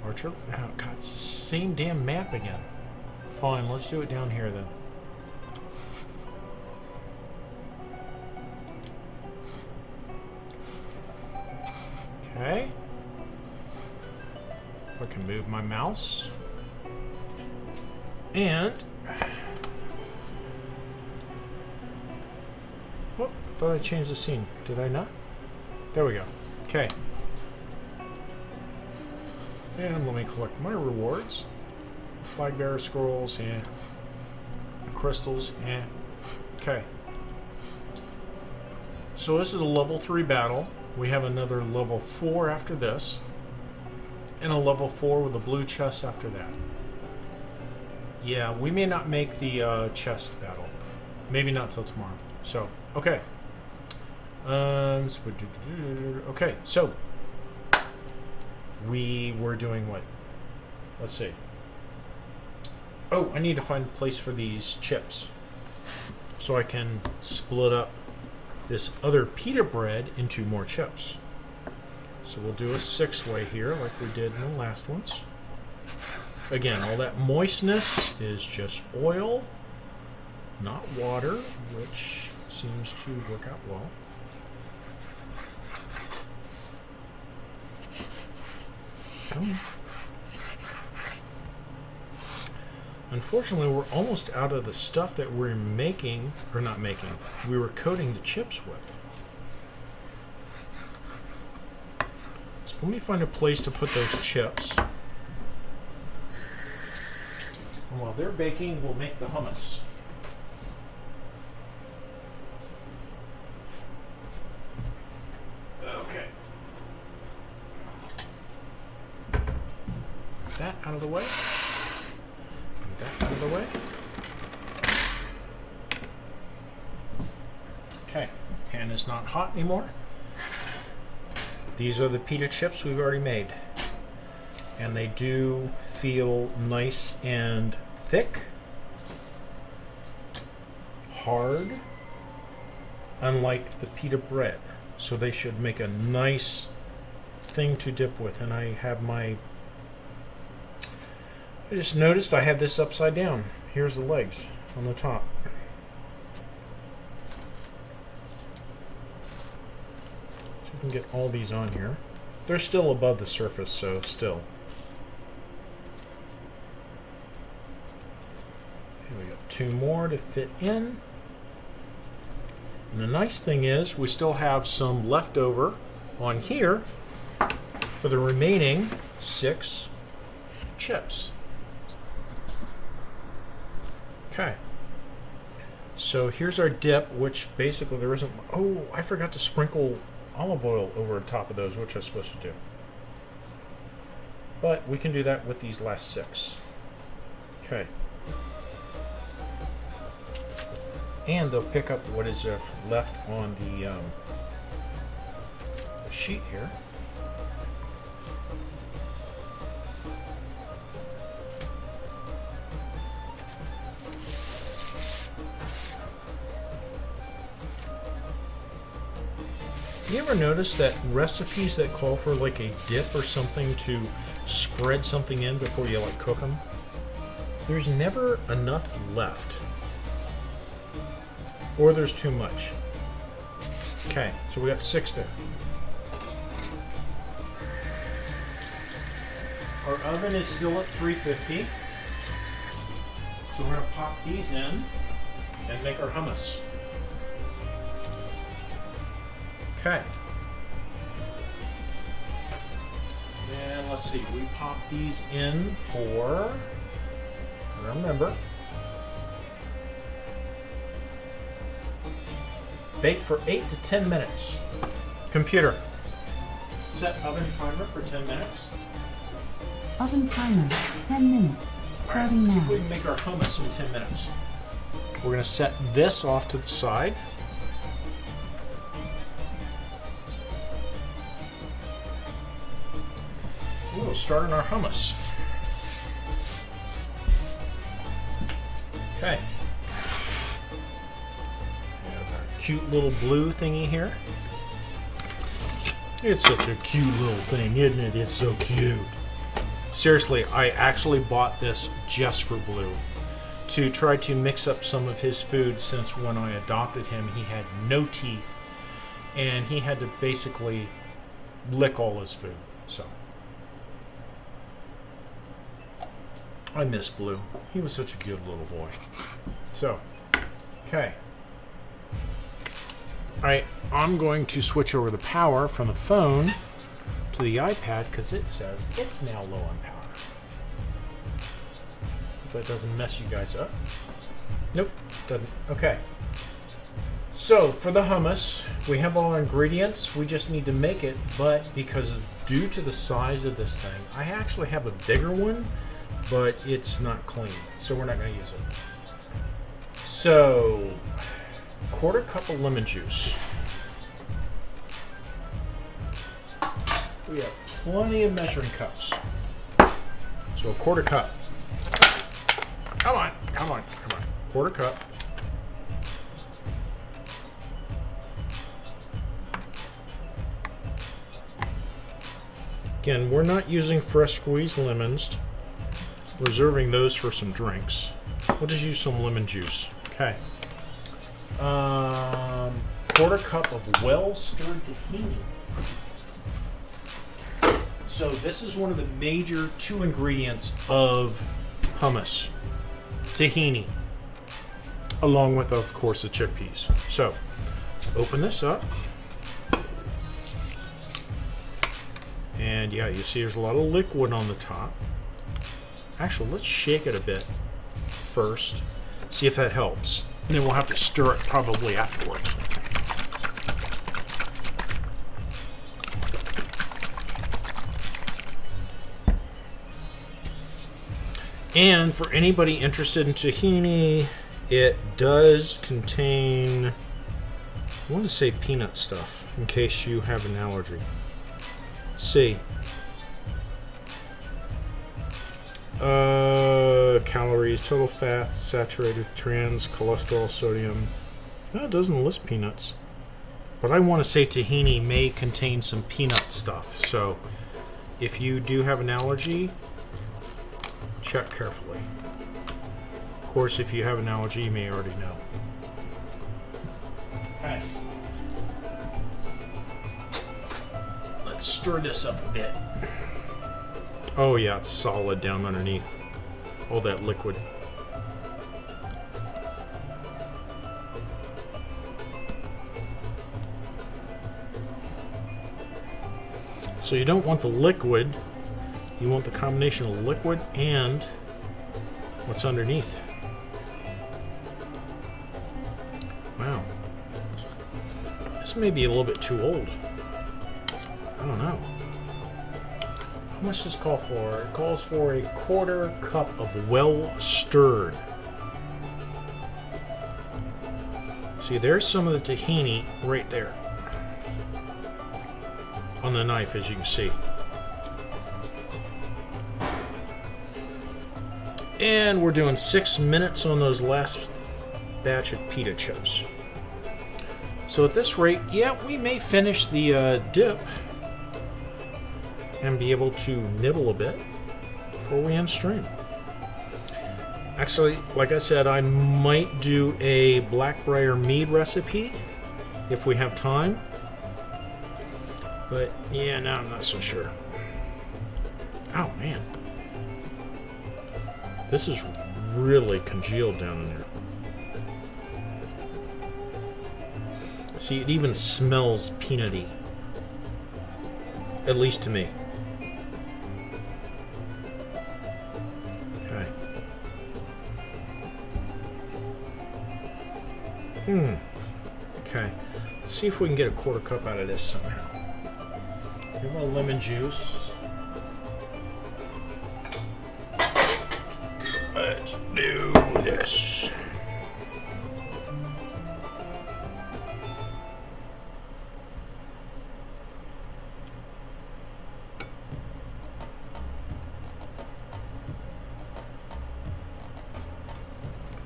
Archer. Oh, God, it's the same damn map again. Fine, let's do it down here then. Okay. If I can move my mouse. And... Oh, I thought I changed the scene. Did I not? There we go. Okay. And let me collect my rewards. Flag bearer scrolls, yeah. Crystals, yeah. Okay. So this is a level 3 battle. We have another level 4 after this. And a level 4 with a blue chest after that. Yeah, we may not make the chest battle. Maybe not till tomorrow. So, okay. Okay, so we were doing what? Let's see. Oh, I need to find a place for these chips so I can split up this other pita bread into more chips. So we'll do a 6-way here like we did in the last ones. Again, all that moistness is just oil, not water, which seems to work out well. Unfortunately, we're almost out of the stuff that we're making, or not making, we were coating the chips with. So let me find a place to put those chips. And while they're baking, we'll make the hummus. Okay. That out of the way. That out of the way. Okay, pan is not hot anymore. These are the pita chips we've already made. And they do feel nice and thick, hard, unlike the pita bread. So they should make a nice thing to dip with. And I have my... I just noticed I have this upside down. Here's the legs on the top. So we can get all these on here. They're still above the surface, so still. Okay, we got 2 more to fit in. And the nice thing is we still have some left over on here for the remaining 6 chips. Okay, so here's our dip, which basically there isn't... Oh, I forgot to sprinkle olive oil over the top of those, which I was supposed to do. But we can do that with these last 6. Okay. And they'll pick up what is left on the sheet here. You ever notice that recipes that call for like a dip or something to spread something in before you like cook them? There's never enough left. Or there's too much. Okay, so we got 6 there. Our oven is still at 350. So we're going to pop these in and make our hummus. Okay. And let's see, we pop these in for, I don't remember, bake for 8 to 10 minutes. Computer, set oven timer for 10 minutes. Oven timer, 10 minutes. Starting let's see now. if we can make our hummus in 10 minutes. We're going to set this off to the side. We'll start on our hummus. Okay. We have our cute little blue thingy here. It's such a cute little thing, isn't it? It's so cute. Seriously, I actually bought this just for Blue to try to mix up some of his food, since when I adopted him, he had no teeth and he had to basically lick all his food. So I miss Blue. He was such a good little boy. So, okay. I'm going to switch over the power from the phone to the iPad because it says it's now low on power. If that doesn't mess you guys up. Nope, doesn't. Okay. So, for the hummus, we have all our ingredients. We just need to make it, but because due to the size of this thing, I actually have a bigger one, but it's not clean, so we're not going to use it. So, 1/4 cup of lemon juice. We have plenty of measuring cups. So 1/4 cup. Come on. 1/4 cup. Again, we're not using fresh squeezed lemons. Reserving those for some drinks. We'll just use some lemon juice. Okay. 1/4 cup of well-stirred tahini. So this is one of the major 2 ingredients of hummus. Tahini. Along with, of course, the chickpeas. So, open this up. And yeah, you see there's a lot of liquid on the top. Actually, let's shake it a bit first. See if that helps. And then we'll have to stir it probably afterwards. And for anybody interested in tahini, it does contain, I want to say peanut stuff, in case you have an allergy. Let's see. Calories, total fat, saturated, trans, cholesterol, sodium. No, it doesn't list peanuts. But I want to say tahini may contain some peanut stuff. So if you do have an allergy, check carefully. Of course, if you have an allergy, you may already know. Okay. Let's stir this up a bit. Oh yeah, it's solid down underneath. All that liquid. So you don't want the liquid, you want the combination of liquid and what's underneath. Wow. This may be a little bit too old. I don't know. How much does this call for? It calls for 1/4 cup of well stirred. See, there's some of the tahini right there on the knife, as you can see. And we're doing 6 minutes on those last batch of pita chips. So at this rate, yeah, we may finish the dip and be able to nibble a bit before we end stream. Actually, like I said, I might do a blackbriar mead recipe if we have time. But yeah, no, I'm not so sure. Oh man, this is really congealed down in there. See, it even smells peanutty. At least to me. Okay. Okay. Let's see if we can get a quarter cup out of this somehow. Give it a lemon juice. Let's do this.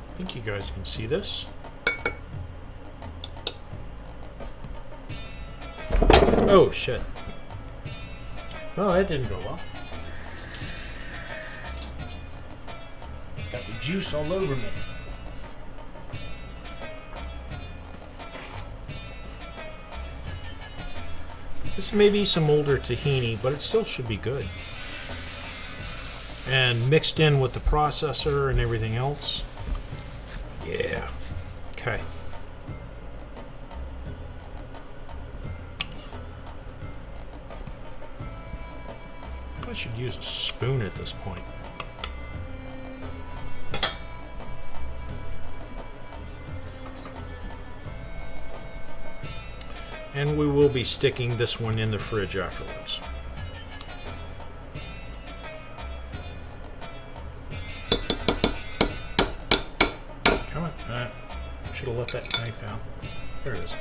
I think you guys can see this. Oh shit. Oh, that didn't go well. Got the juice all over me. This may be some older tahini, but it still should be good. And mixed in with the processor and everything else. Yeah. Okay. I should use a spoon at this point. And we will be sticking this one in the fridge afterwards. Come on. Should have left that knife out. There it is.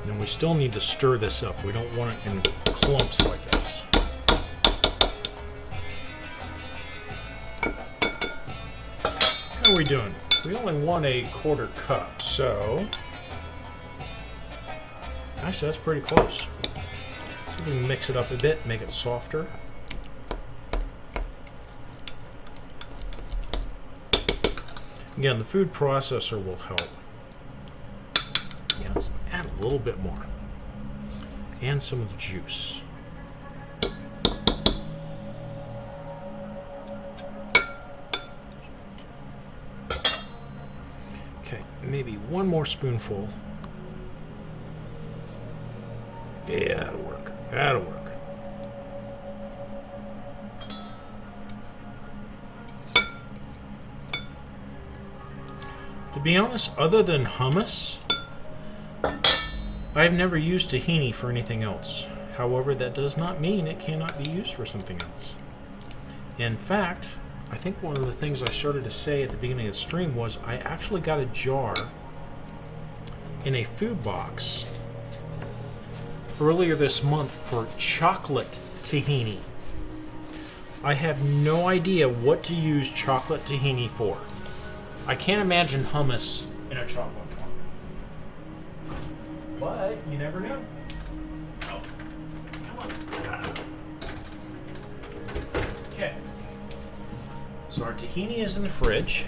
And we still need to stir this up. We don't want it in clumps like this. How are we doing? We only want a quarter cup, so... Actually, that's pretty close. So we can mix it up a bit, make it softer. Again, the food processor will help. Yeah, let's add a little bit more. And some of the juice. Okay, maybe one more spoonful. Yeah, that'll work. That'll work. To be honest, other than hummus, I've never used tahini for anything else. However, that does not mean it cannot be used for something else. In fact, I think one of the things I started to say at the beginning of the stream was I actually got a jar in a food box earlier this month for chocolate tahini. I have no idea what to use chocolate tahini for. I can't imagine hummus in a chocolate form. But you never know. Oh, come on. Okay. So our tahini is in the fridge.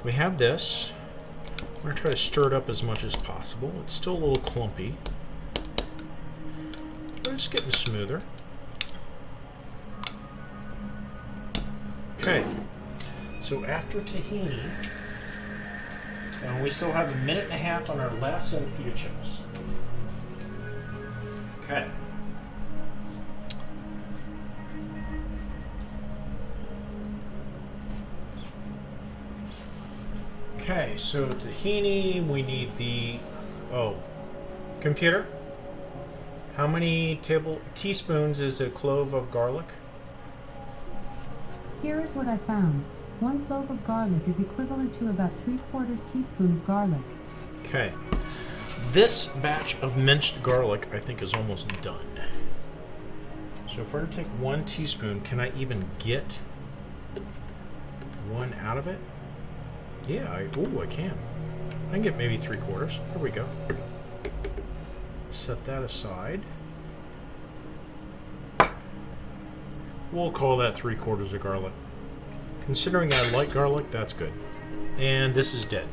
We have this. I'm going to try to stir it up as much as possible. It's still a little clumpy. But it's getting smoother. Okay. So after tahini, and we still have 1.5 minutes on our last set of pita chips. Okay. Okay, so tahini, we need the... Oh. Computer? How many teaspoons is a clove of garlic? Here is what I found. 1 clove of garlic is equivalent to about 3/4 teaspoon of garlic. Okay. This batch of minced garlic, I think, is almost done. So if we're going to take 1 teaspoon, can I even get 1 out of it? Yeah, I can. I can get maybe 3/4. Here we go. Set that aside. We'll call that 3/4 of garlic. Considering I like garlic, that's good. And this is dead.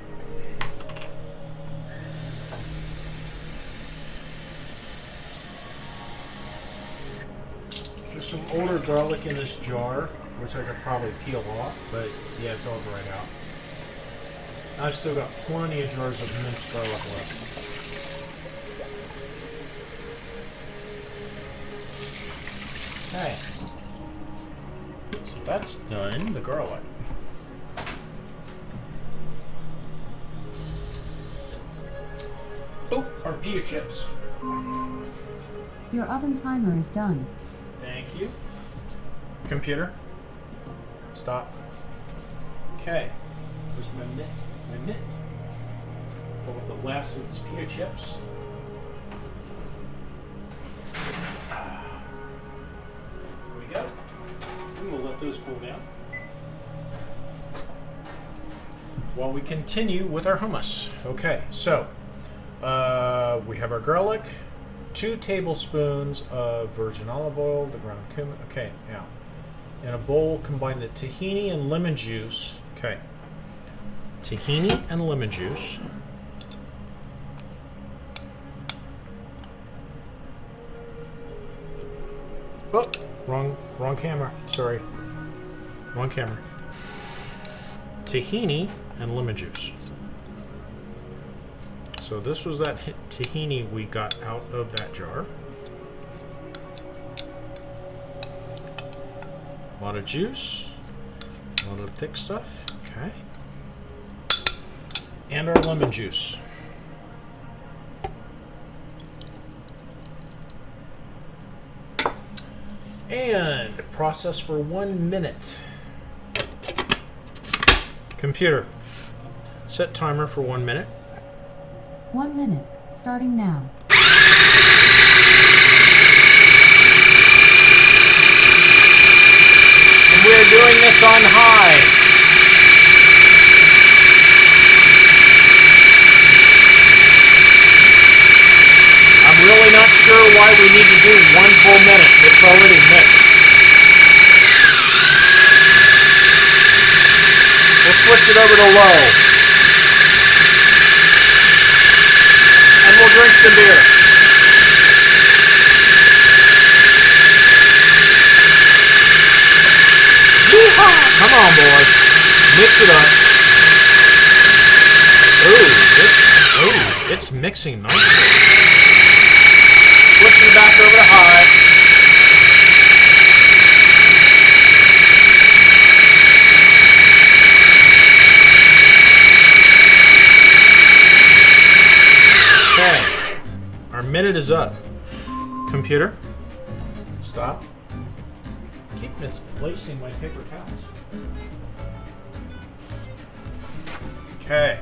There's some older garlic in this jar, which I could probably peel off, but yeah, it's all dried out. I've still got plenty of jars of minced garlic left. Okay. So that's done, the garlic. Oh, our pita chips. Your oven timer is done. Thank you. Computer, stop. Okay, here's my mitt. Go with the last of these pita chips. There we go. And we'll let those cool down while we continue with our hummus. Okay, so we have our garlic, 2 tablespoons of virgin olive oil, the ground cumin. Okay, now in a bowl, combine the tahini and lemon juice. Okay, tahini and lemon juice. Oh, wrong camera. Sorry, wrong camera. Tahini and lemon juice. So this was that tahini we got out of that jar. A lot of juice, a lot of thick stuff. Okay. And our lemon juice. And process for 1 minute. Computer, set timer for 1 minute. 1 minute, starting now. And we're doing this on high. I'm really not sure why we need to do 1 full minute. It's already mixed. We'll switch it over to low. And we'll drink some beer. Yeehaw! Come on, boys. Mix it up. Ooh, it's mixing nicely. Switching back over to high. Okay, our minute is up. Computer, stop. Keep misplacing my paper towels. Okay.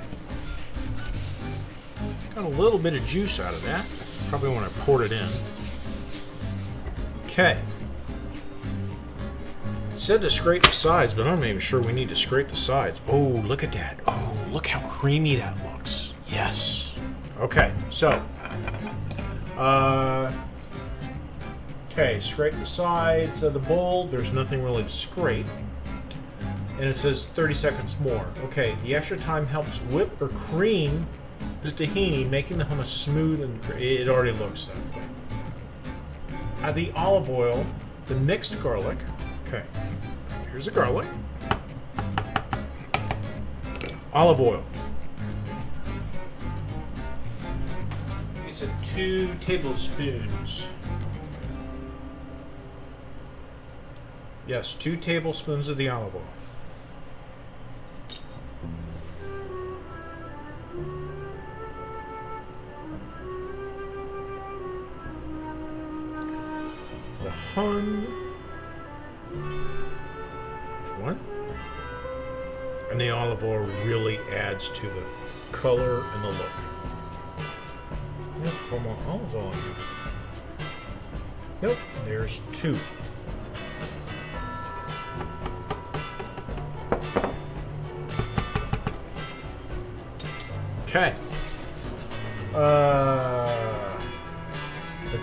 Got a little bit of juice out of that. Probably when I poured it in. Okay. It said to scrape the sides, but I'm not even sure we need to scrape the sides. Oh, look at that. Oh, look how creamy that looks. Yes. Okay, so. Okay, scrape the sides of the bowl. There's nothing really to scrape. And it says 30 seconds more. Okay, the extra time helps whip or cream the tahini, making the hummus smooth and it already looks that way. Add the olive oil, the mixed garlic. Okay, here's the garlic. Olive oil. You said 2 tablespoons. Yes, 2 tablespoons of the olive oil. One. And the olive oil really adds to the color and the look. Let's pour more olive oil in here. Nope, there's 2. Okay. The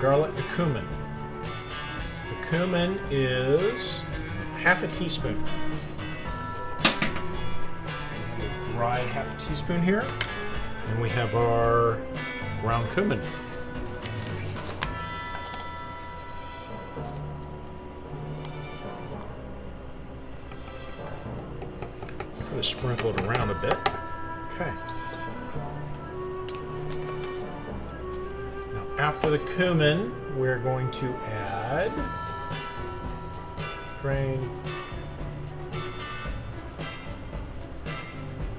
garlic, the cumin. The cumin is half a teaspoon. We have a dry half a teaspoon here. And we have our ground cumin. Kind of sprinkle it around a bit. Okay. Now, after the cumin, we're going to add grain,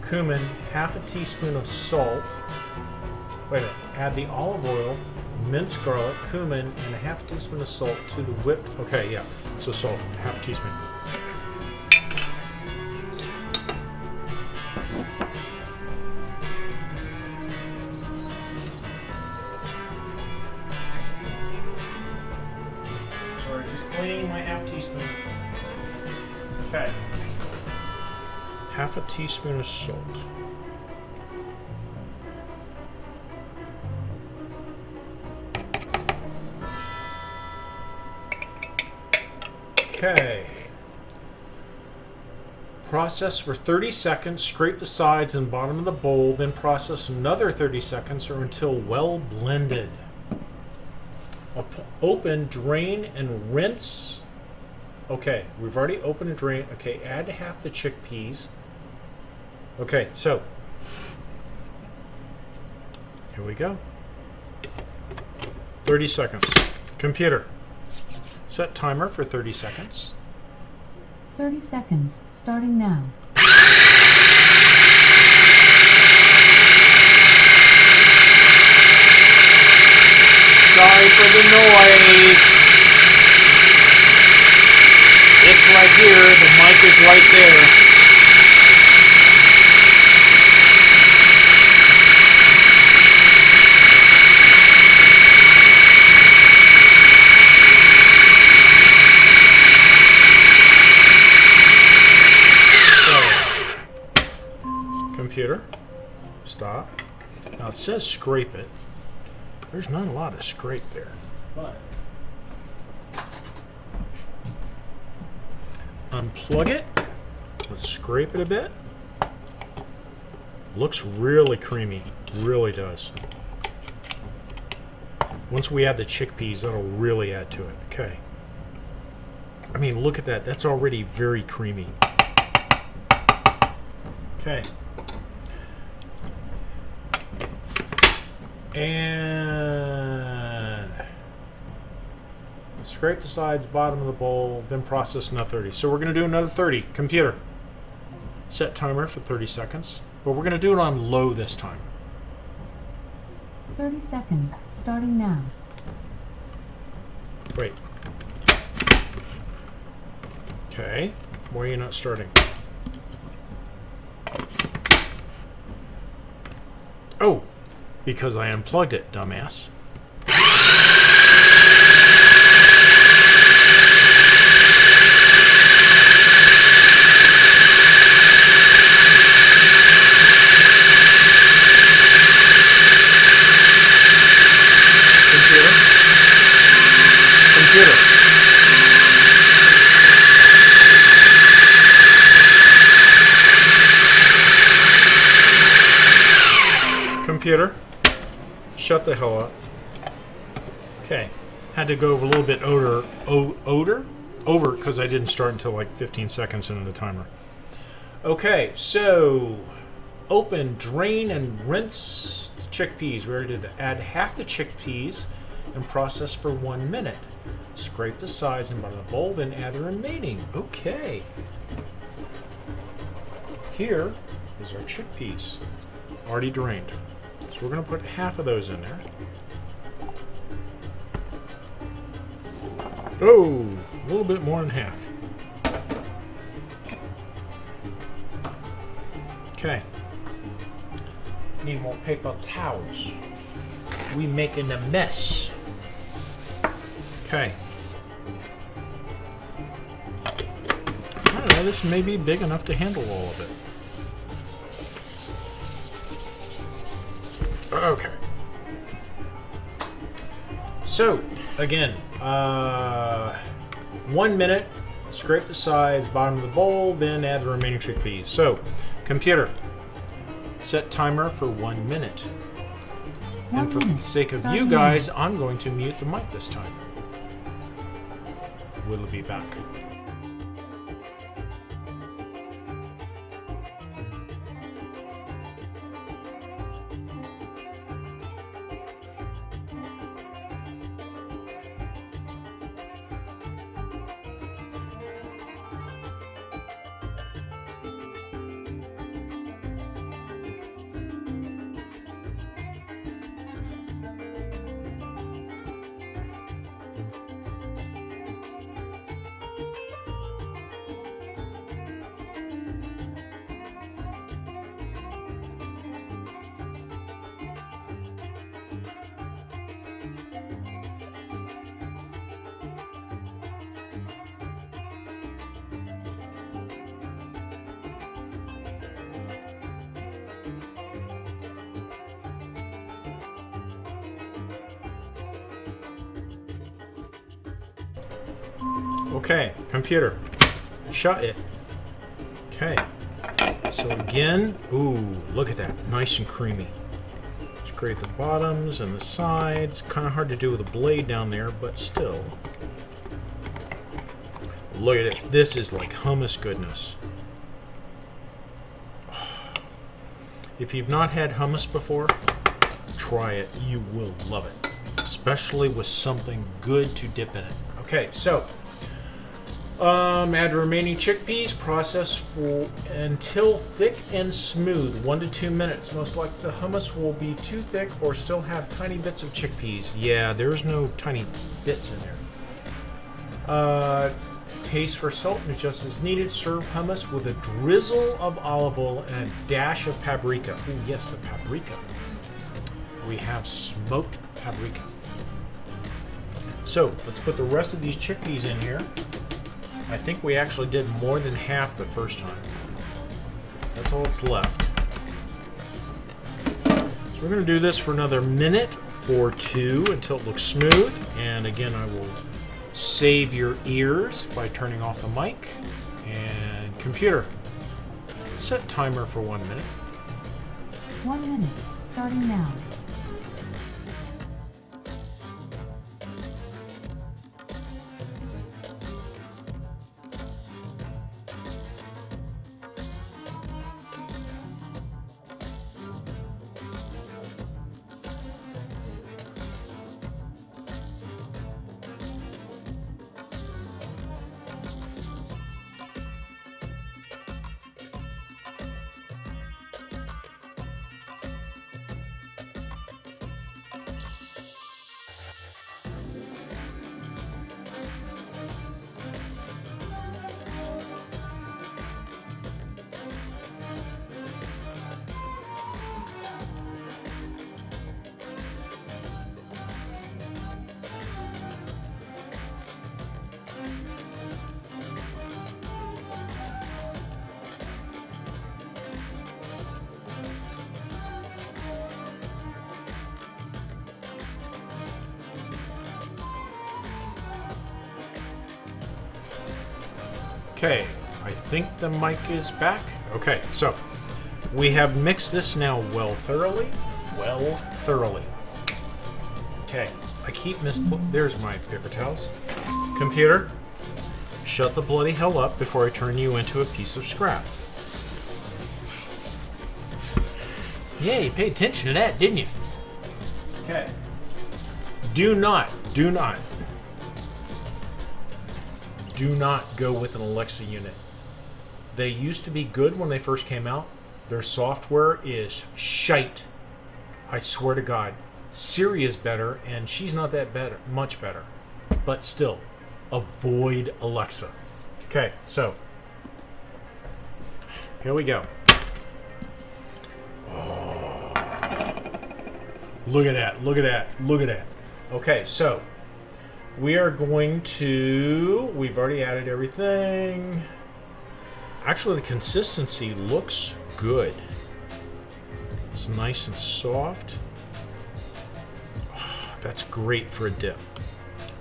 cumin, half a teaspoon of salt. Wait a minute. Add the olive oil, minced garlic, cumin, and a half teaspoon of salt to the whipped. Okay, yeah. So salt, half a teaspoon. Sorry, just cleaning my half teaspoon. Okay. Half a teaspoon of salt. Okay. Process for 30 seconds, scrape the sides and bottom of the bowl, then process another 30 seconds or until well blended. Open, drain, and rinse. Okay, we've already opened and drained. Okay, add half the chickpeas. Okay, so here we go. 30 seconds. Computer, set timer for 30 seconds. 30 seconds, starting now. Sorry for the noise. It's right here. The mic is right there. Computer, stop. Now it says scrape it. There's not a lot of scrape there, but unplug it. Let's scrape it a bit. Looks really creamy, really does. Once we add the chickpeas, that'll really add to it. Okay. I mean, look at that. That's already very creamy. Okay. And scrape the sides, bottom of the bowl, then process another 30. So we're going to do another 30. Computer, set timer for 30 seconds, but we're going to do it on low this time. 30 seconds, starting now. Wait. Okay. Why are you not starting? Oh, because I unplugged it, dumbass. Computer, shut the hell up. Okay, had to go over a little bit over because I didn't start until like 15 seconds into the timer. Okay, so open, drain, and rinse the chickpeas. We're ready to add half the chickpeas and process for 1 minute. Scrape the sides and bottom of the bowl, then add the remaining. Okay. Here is our chickpeas, already drained. So we're going to put half of those in there. Oh, a little bit more than half. Okay. Need more paper towels. We making a mess. Okay. this may be big enough to handle all of it. Okay. So, again, 1 minute, scrape the sides, bottom of the bowl, then add the remaining chickpeas. So, computer, set timer for 1 minute. And for the sake of you guys, I'm going to mute the mic this time. We'll be back. Okay, computer, shut it. Okay, so again, ooh, look at that, nice and creamy. Scrape the bottoms and the sides. Kind of hard to do with a blade down there, but still. Look at this. This is like hummus goodness. If you've not had hummus before, try it. You will love it, especially with something good to dip in it. Okay, so add remaining chickpeas. Process for until thick and smooth, 1 to 2 minutes. Most likely the hummus will be too thick or still have tiny bits of chickpeas. Yeah, there's no tiny bits in there. Taste for salt and adjust as needed. Serve hummus with a drizzle of olive oil and a dash of paprika. Oh yes, the paprika. We have smoked paprika. So let's put the rest of these chickpeas in here. I think we actually did more than half the first time. That's all that's left. So we're going to do this for another minute or two until it looks smooth. And again, I will save your ears by turning off the mic. And computer, set timer for 1 minute. 1 minute, starting now. Okay, I think the mic is back. Okay, so we have mixed this now well thoroughly. Okay, I keep there's my paper towels. Computer, shut the bloody hell up before I turn you into a piece of scrap. Yeah, you paid attention to that, didn't you? Okay. Do not go with an Alexa unit. They used to be good when they first came out. Their software is shite. I swear to God. Siri is better, and she's not that much better. But still, avoid Alexa. Okay, so here we go. Oh, look at that. Okay, so we are going to, we've already added everything. Actually, the consistency looks good. It's nice and soft. Oh, that's great for a dip.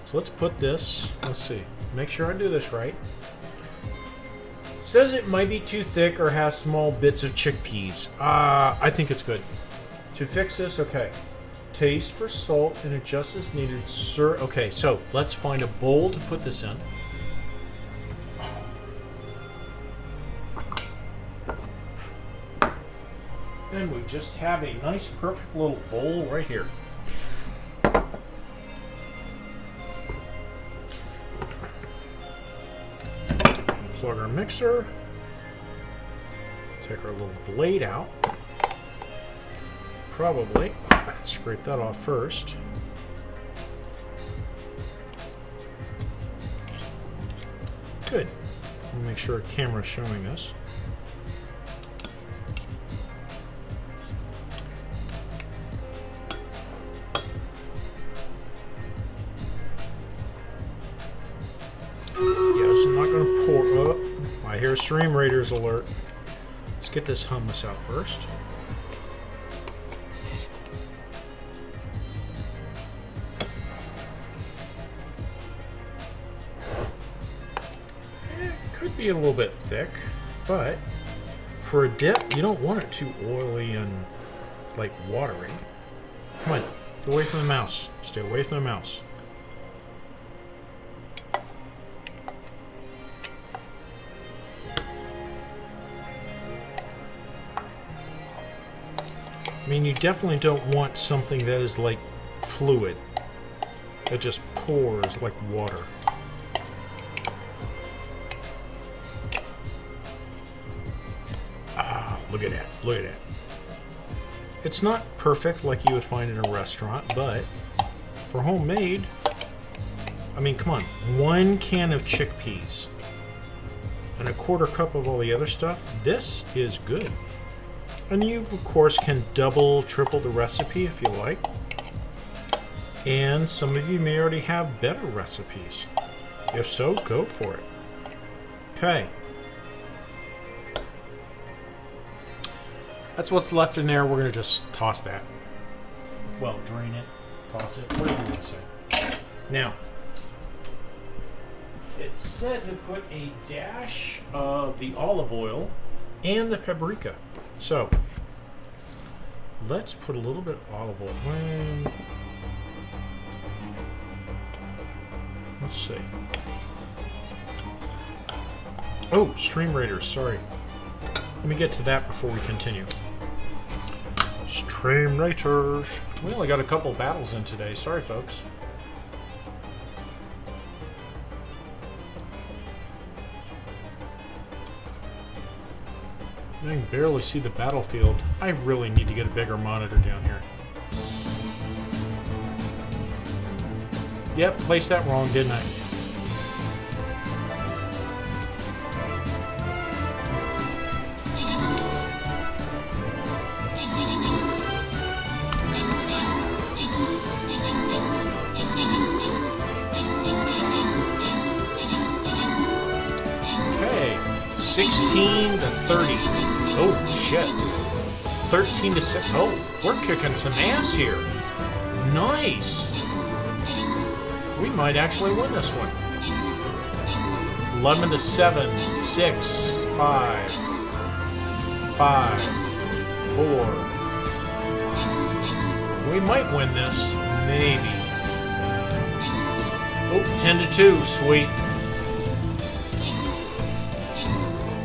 So let's put this, let's see, make sure I do this right. Says it might be too thick or has small bits of chickpeas. I think it's good. To fix this, okay. Taste for salt and adjust as needed. Sir, okay, so let's find a bowl to put this in. And we just have a nice, perfect little bowl right here. Plug our mixer. Take our little blade out. Probably scrape that off first. Good. I'll make sure the camera's showing this. Yes, I'm not going to pour up. I hear Stream Raiders alert. Let's get this hummus out first. It could be a little bit thick, but for a dip, you don't want it too oily and like watery. Come on, get away from the mouse. Stay away from the mouse. I mean, you definitely don't want something that is like fluid, that just pours like water. Ah, look at that, look at that. It's not perfect like you would find in a restaurant, but for homemade, I mean, come on, 1 can of chickpeas and a 1/4 cup of all the other stuff, this is good. And you, of course, can double, triple the recipe if you like. And some of you may already have better recipes. If so, go for it. Okay. That's what's left in there. We're going to just toss that. Well, drain it, toss it, whatever you want to say. Now, it said to put a dash of the olive oil and the paprika. So, let's put a little bit of olive oil. Let's see. Oh, Stream Raiders, sorry. Let me get to that before we continue. Stream Raiders. We only got a couple battles in today. Sorry, folks. I can barely see the battlefield. I really need to get a bigger monitor down here. Yep, placed that wrong, didn't I? Okay, 16 to 30. Oh, shit. 13 to 6. Oh, we're kicking some ass here. Nice. We might actually win this one. 11 to 7. 6. 5. 5. 4. We might win this. Maybe. Oh, 10 to 2. Sweet.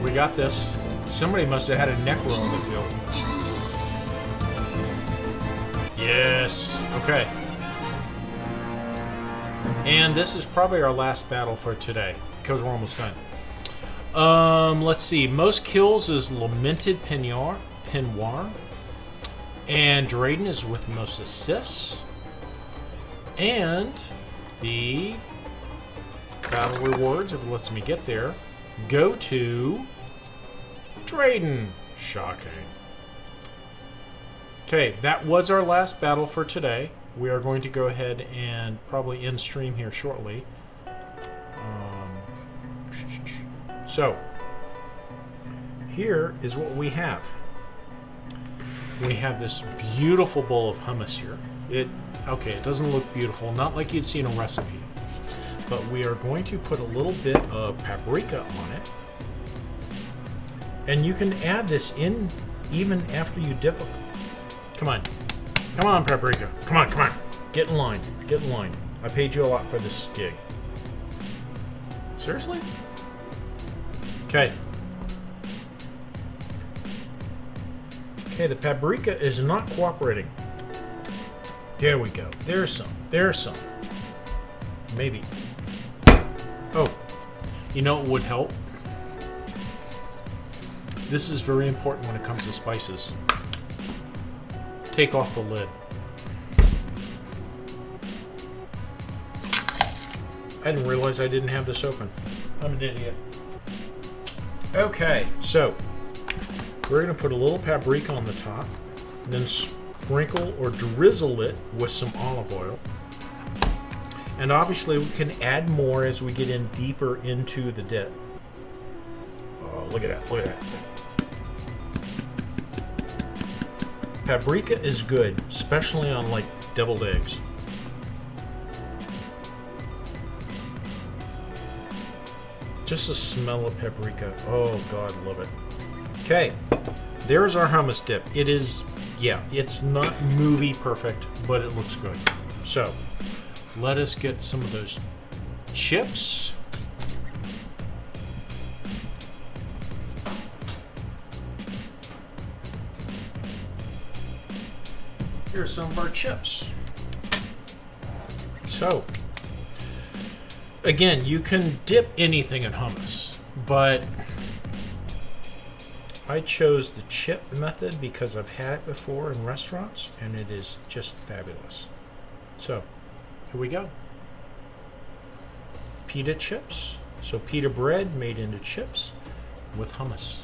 We got this. Somebody must have had a necro on the field. Yes. Okay. And this is probably our last battle for today, because we're almost done. Let's see. Most kills is Lamented Pinoir. And Drayden is with most assists. And the battle rewards, if it lets me get there, go to Drayden. Shocking. Okay, that was our last battle for today. We are going to go ahead and probably end stream here shortly. So, here is what we have. We have this beautiful bowl of hummus here. It doesn't look beautiful, not like you'd see in a recipe. But we are going to put a little bit of paprika on it. And you can add this in even after you dip it. Come on. Come on, paprika. Come on, come on. Get in line. Get in line. I paid you a lot for this gig. Seriously? Okay. Okay, the paprika is not cooperating. There we go. There's some. There's some. Maybe. Oh. You know what would help? This is very important when it comes to spices. Take off the lid. I didn't realize I didn't have this open. I'm an idiot. Okay, so we're going to put a little paprika on the top, and then sprinkle or drizzle it with some olive oil. And obviously we can add more as we get in deeper into the dip. Oh, look at that, look at that. Paprika is good, especially on like deviled eggs. Just the smell of paprika. Oh God, love it. Okay, there's our hummus dip. It is, yeah, it's not movie perfect, but it looks good. So, let us get some of those chips. Here's some of our chips. So, again, you can dip anything in hummus, but I chose the chip method because I've had it before in restaurants, and it is just fabulous. So, here we go. Pita chips. So pita bread made into chips with hummus.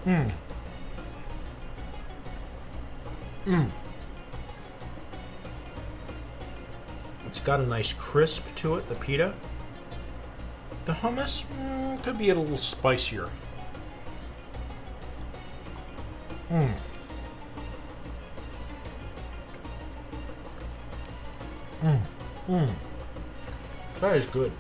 Mmm. Mmm. It's got a nice crisp to it, the pita. The hummus could be a little spicier. Mmm. Mmm. Mmm. That is good.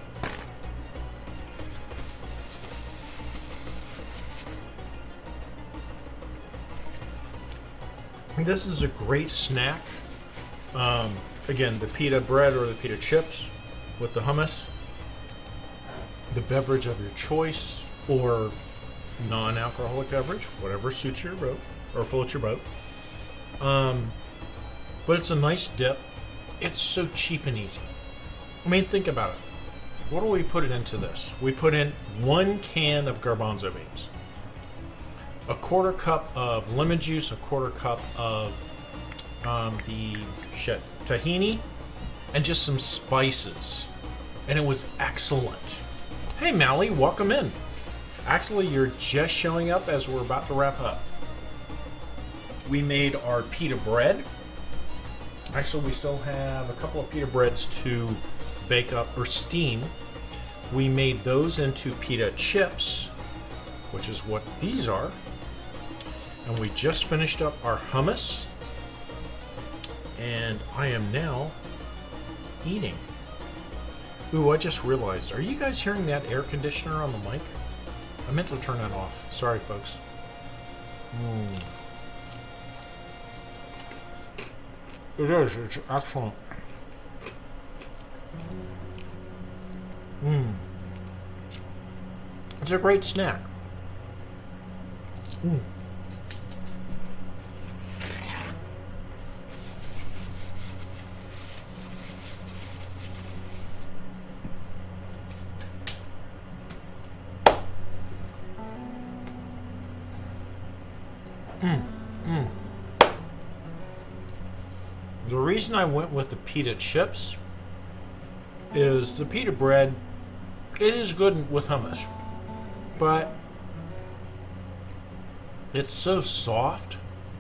This is a great snack. Again, the pita bread or the pita chips with the hummus, the beverage of your choice, or non-alcoholic beverage, whatever suits your boat or floats your boat. But it's a nice dip. It's so cheap and easy. I mean, think about it. What do we put it into this? We put in 1 can of garbanzo beans, a 1/4 cup of lemon juice, a 1/4 cup of tahini, and just some spices. And it was excellent. Hey, Mally, welcome in. Actually, you're just showing up as we're about to wrap up. We made our pita bread. Actually, we still have a couple of pita breads to bake up or steam. We made those into pita chips, which is what these are. And we just finished up our hummus. And I am now eating. Ooh, I just realized, are you guys hearing that air conditioner on the mic? I meant to turn that off. Sorry, folks. It is. It's excellent. It's a great snack. The reason I went with the pita chips is the pita bread, it is good with hummus, but it's so soft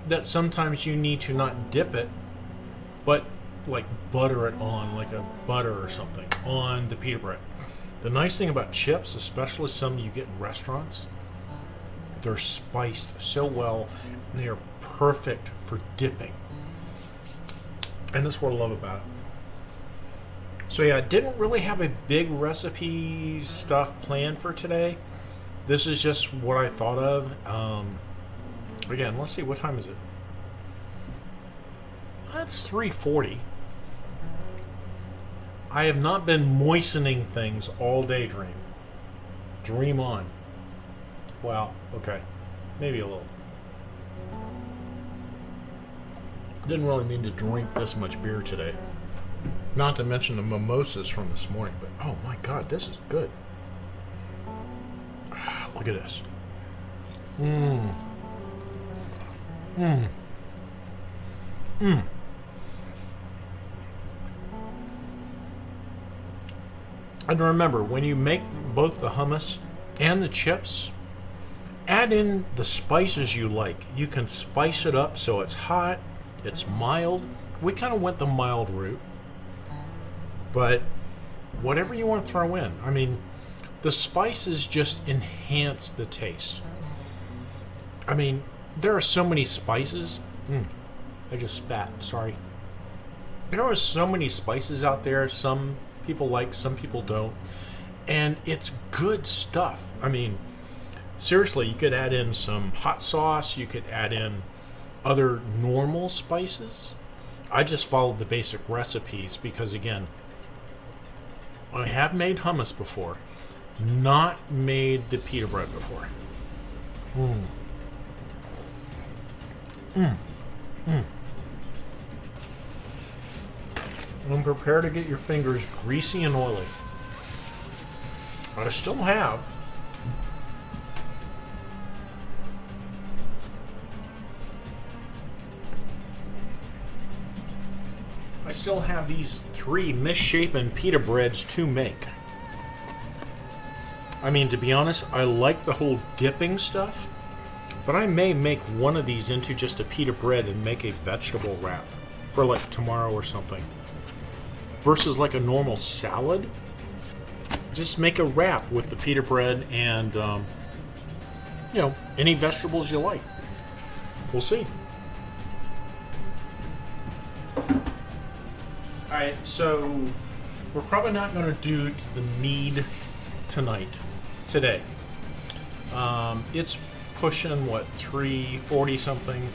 that sometimes you need to not dip it, but like butter it on, like a butter or something on the pita bread. The nice thing about chips, especially some you get in restaurants, they're spiced so well, and they are perfect for dipping. And that's what I love about it. So yeah, I didn't really have a big recipe stuff planned for today. This is just what I thought of. Again, let's see, what time is it? That's 3:40. I have not been moistening things all day, Dream. Dream on. Well, okay. Maybe a little. Didn't really mean to drink this much beer today. Not to mention the mimosas from this morning, but oh my god, this is good. Look at this. Mmm. Mmm. Mmm. And remember, when you make both the hummus and the chips, add in the spices you like. You can spice it up so it's hot, it's mild. We kind of went the mild route. But whatever you want to throw in. I mean, the spices just enhance the taste. I mean, there are so many spices. I just spat, sorry. There are so many spices out there. Some people like, some people don't. And it's good stuff. I mean, seriously, you could add in some hot sauce. You could add in other normal spices. I just followed the basic recipes because, again, I have made hummus before, not made the pita bread before. And prepare to get your fingers greasy and oily. I still have these 3 misshapen pita breads to make. I mean, to be honest, I like the whole dipping stuff, but I may make one of these into just a pita bread and make a vegetable wrap for like tomorrow or something. Versus like a normal salad, just make a wrap with the pita bread and, any vegetables you like. We'll see. Alright, so we're probably not going to do the mead today. It's pushing, 3:40 something,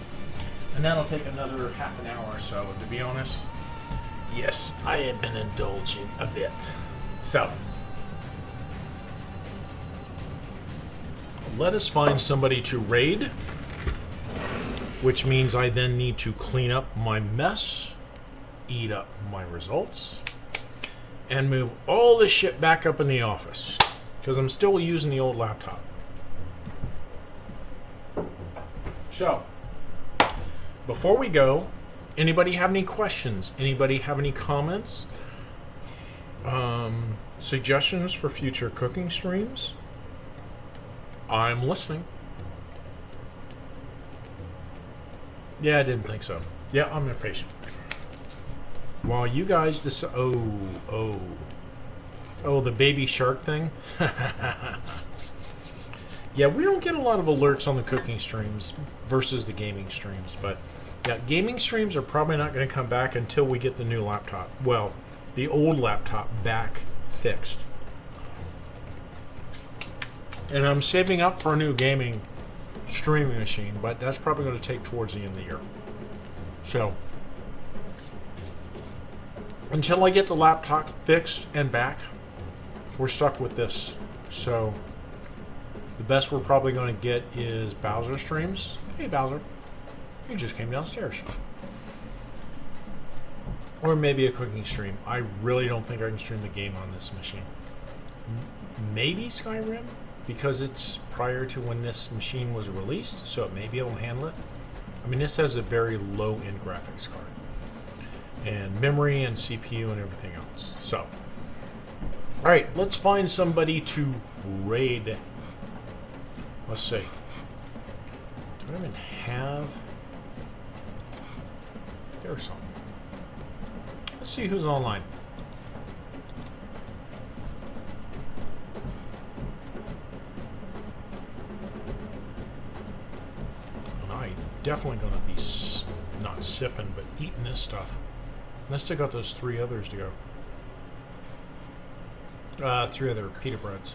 and that'll take another half an hour or so, to be honest. Yes, I have been indulging a bit. So, let us find somebody to raid, which means I then need to clean up my mess, eat up my results, and move all this shit back up in the office, because I'm still using the old laptop. So, before we go, anybody have any questions? Anybody have any comments? Suggestions for future cooking streams? I'm listening. Yeah, I didn't think so. Yeah, I'm impatient. While you guys decide... Oh, the baby shark thing? Yeah, we don't get a lot of alerts on the cooking streams versus the gaming streams, but yeah, gaming streams are probably not going to come back until we get the new laptop. Well, the old laptop back fixed. And I'm saving up for a new gaming streaming machine, but that's probably going to take towards the end of the year. So, until I get the laptop fixed and back, we're stuck with this. So, the best we're probably going to get is Bowser streams. Hey, Bowser. You just came downstairs. Or maybe a cooking stream. I really don't think I can stream the game on this machine. Maybe Skyrim, because it's prior to when this machine was released, so it may be able to handle it. I mean, this has a very low-end graphics card. And memory and CPU and everything else. So, alright, let's find somebody to raid. Let's see. Do I even have... There's some. Let's see who's online. definitely going to be not sipping, but eating this stuff. And I still got those 3 others to go. 3 other pita breads.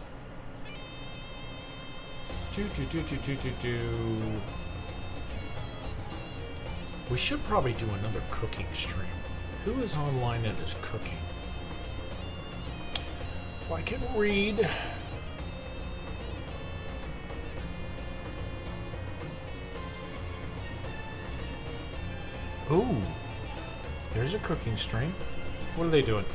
We should probably do another cooking stream. Who is online that is cooking? If I can read. Ooh, there's a cooking stream. What are they doing?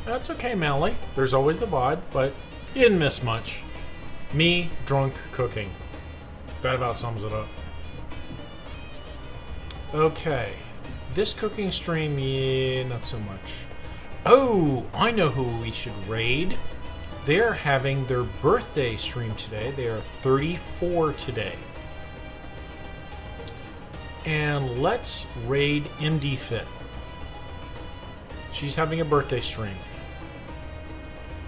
That's okay, Mally. There's always the VOD, but you didn't miss much. Me, drunk, cooking. That about sums it up. Okay. This cooking stream, yeah, not so much. Oh, I know who we should raid. They're having their birthday stream today. They are 34 today. And let's raid MD Fit. She's having a birthday stream.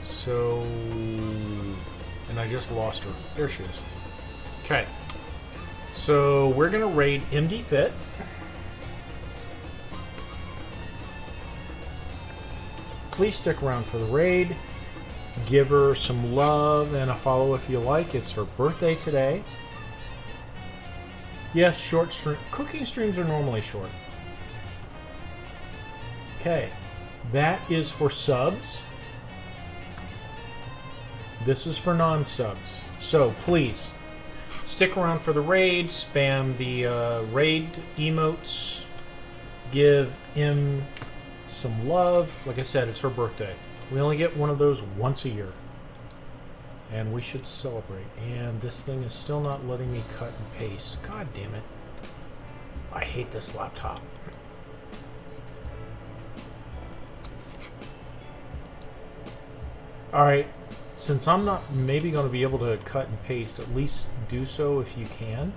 So, and I just lost her. There she is. Okay. So we're going to raid MD Fit. Please stick around for the raid. Give her some love and a follow if you like. It's her birthday today. Yes, short stream. Cooking streams are normally short. Okay. That is for subs. This is for non-subs. So please stick around for the raid. Spam the raid emotes. Give him some love. Like I said, it's her birthday. We only get one of those once a year. And we should celebrate. And this thing is still not letting me cut and paste. God damn it. I hate this laptop. Alright. Since I'm not maybe going to be able to cut and paste, at least do so if you can.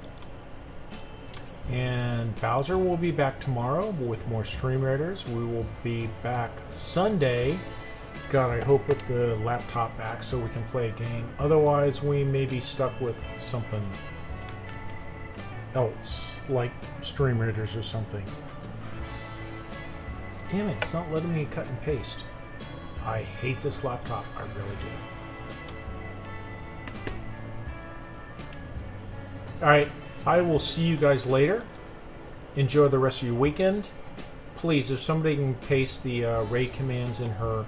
And Bowser will be back tomorrow with more Stream Raiders. We will be back Sunday. God, I hope with the laptop back so we can play a game. Otherwise, we may be stuck with something else, like Stream Raiders or something. Damn it, it's not letting me cut and paste. I hate this laptop. I really do. Alright, I will see you guys later. Enjoy the rest of your weekend. Please, if somebody can paste the raid commands in her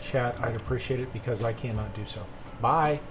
chat, I'd appreciate it because I cannot do so. Bye.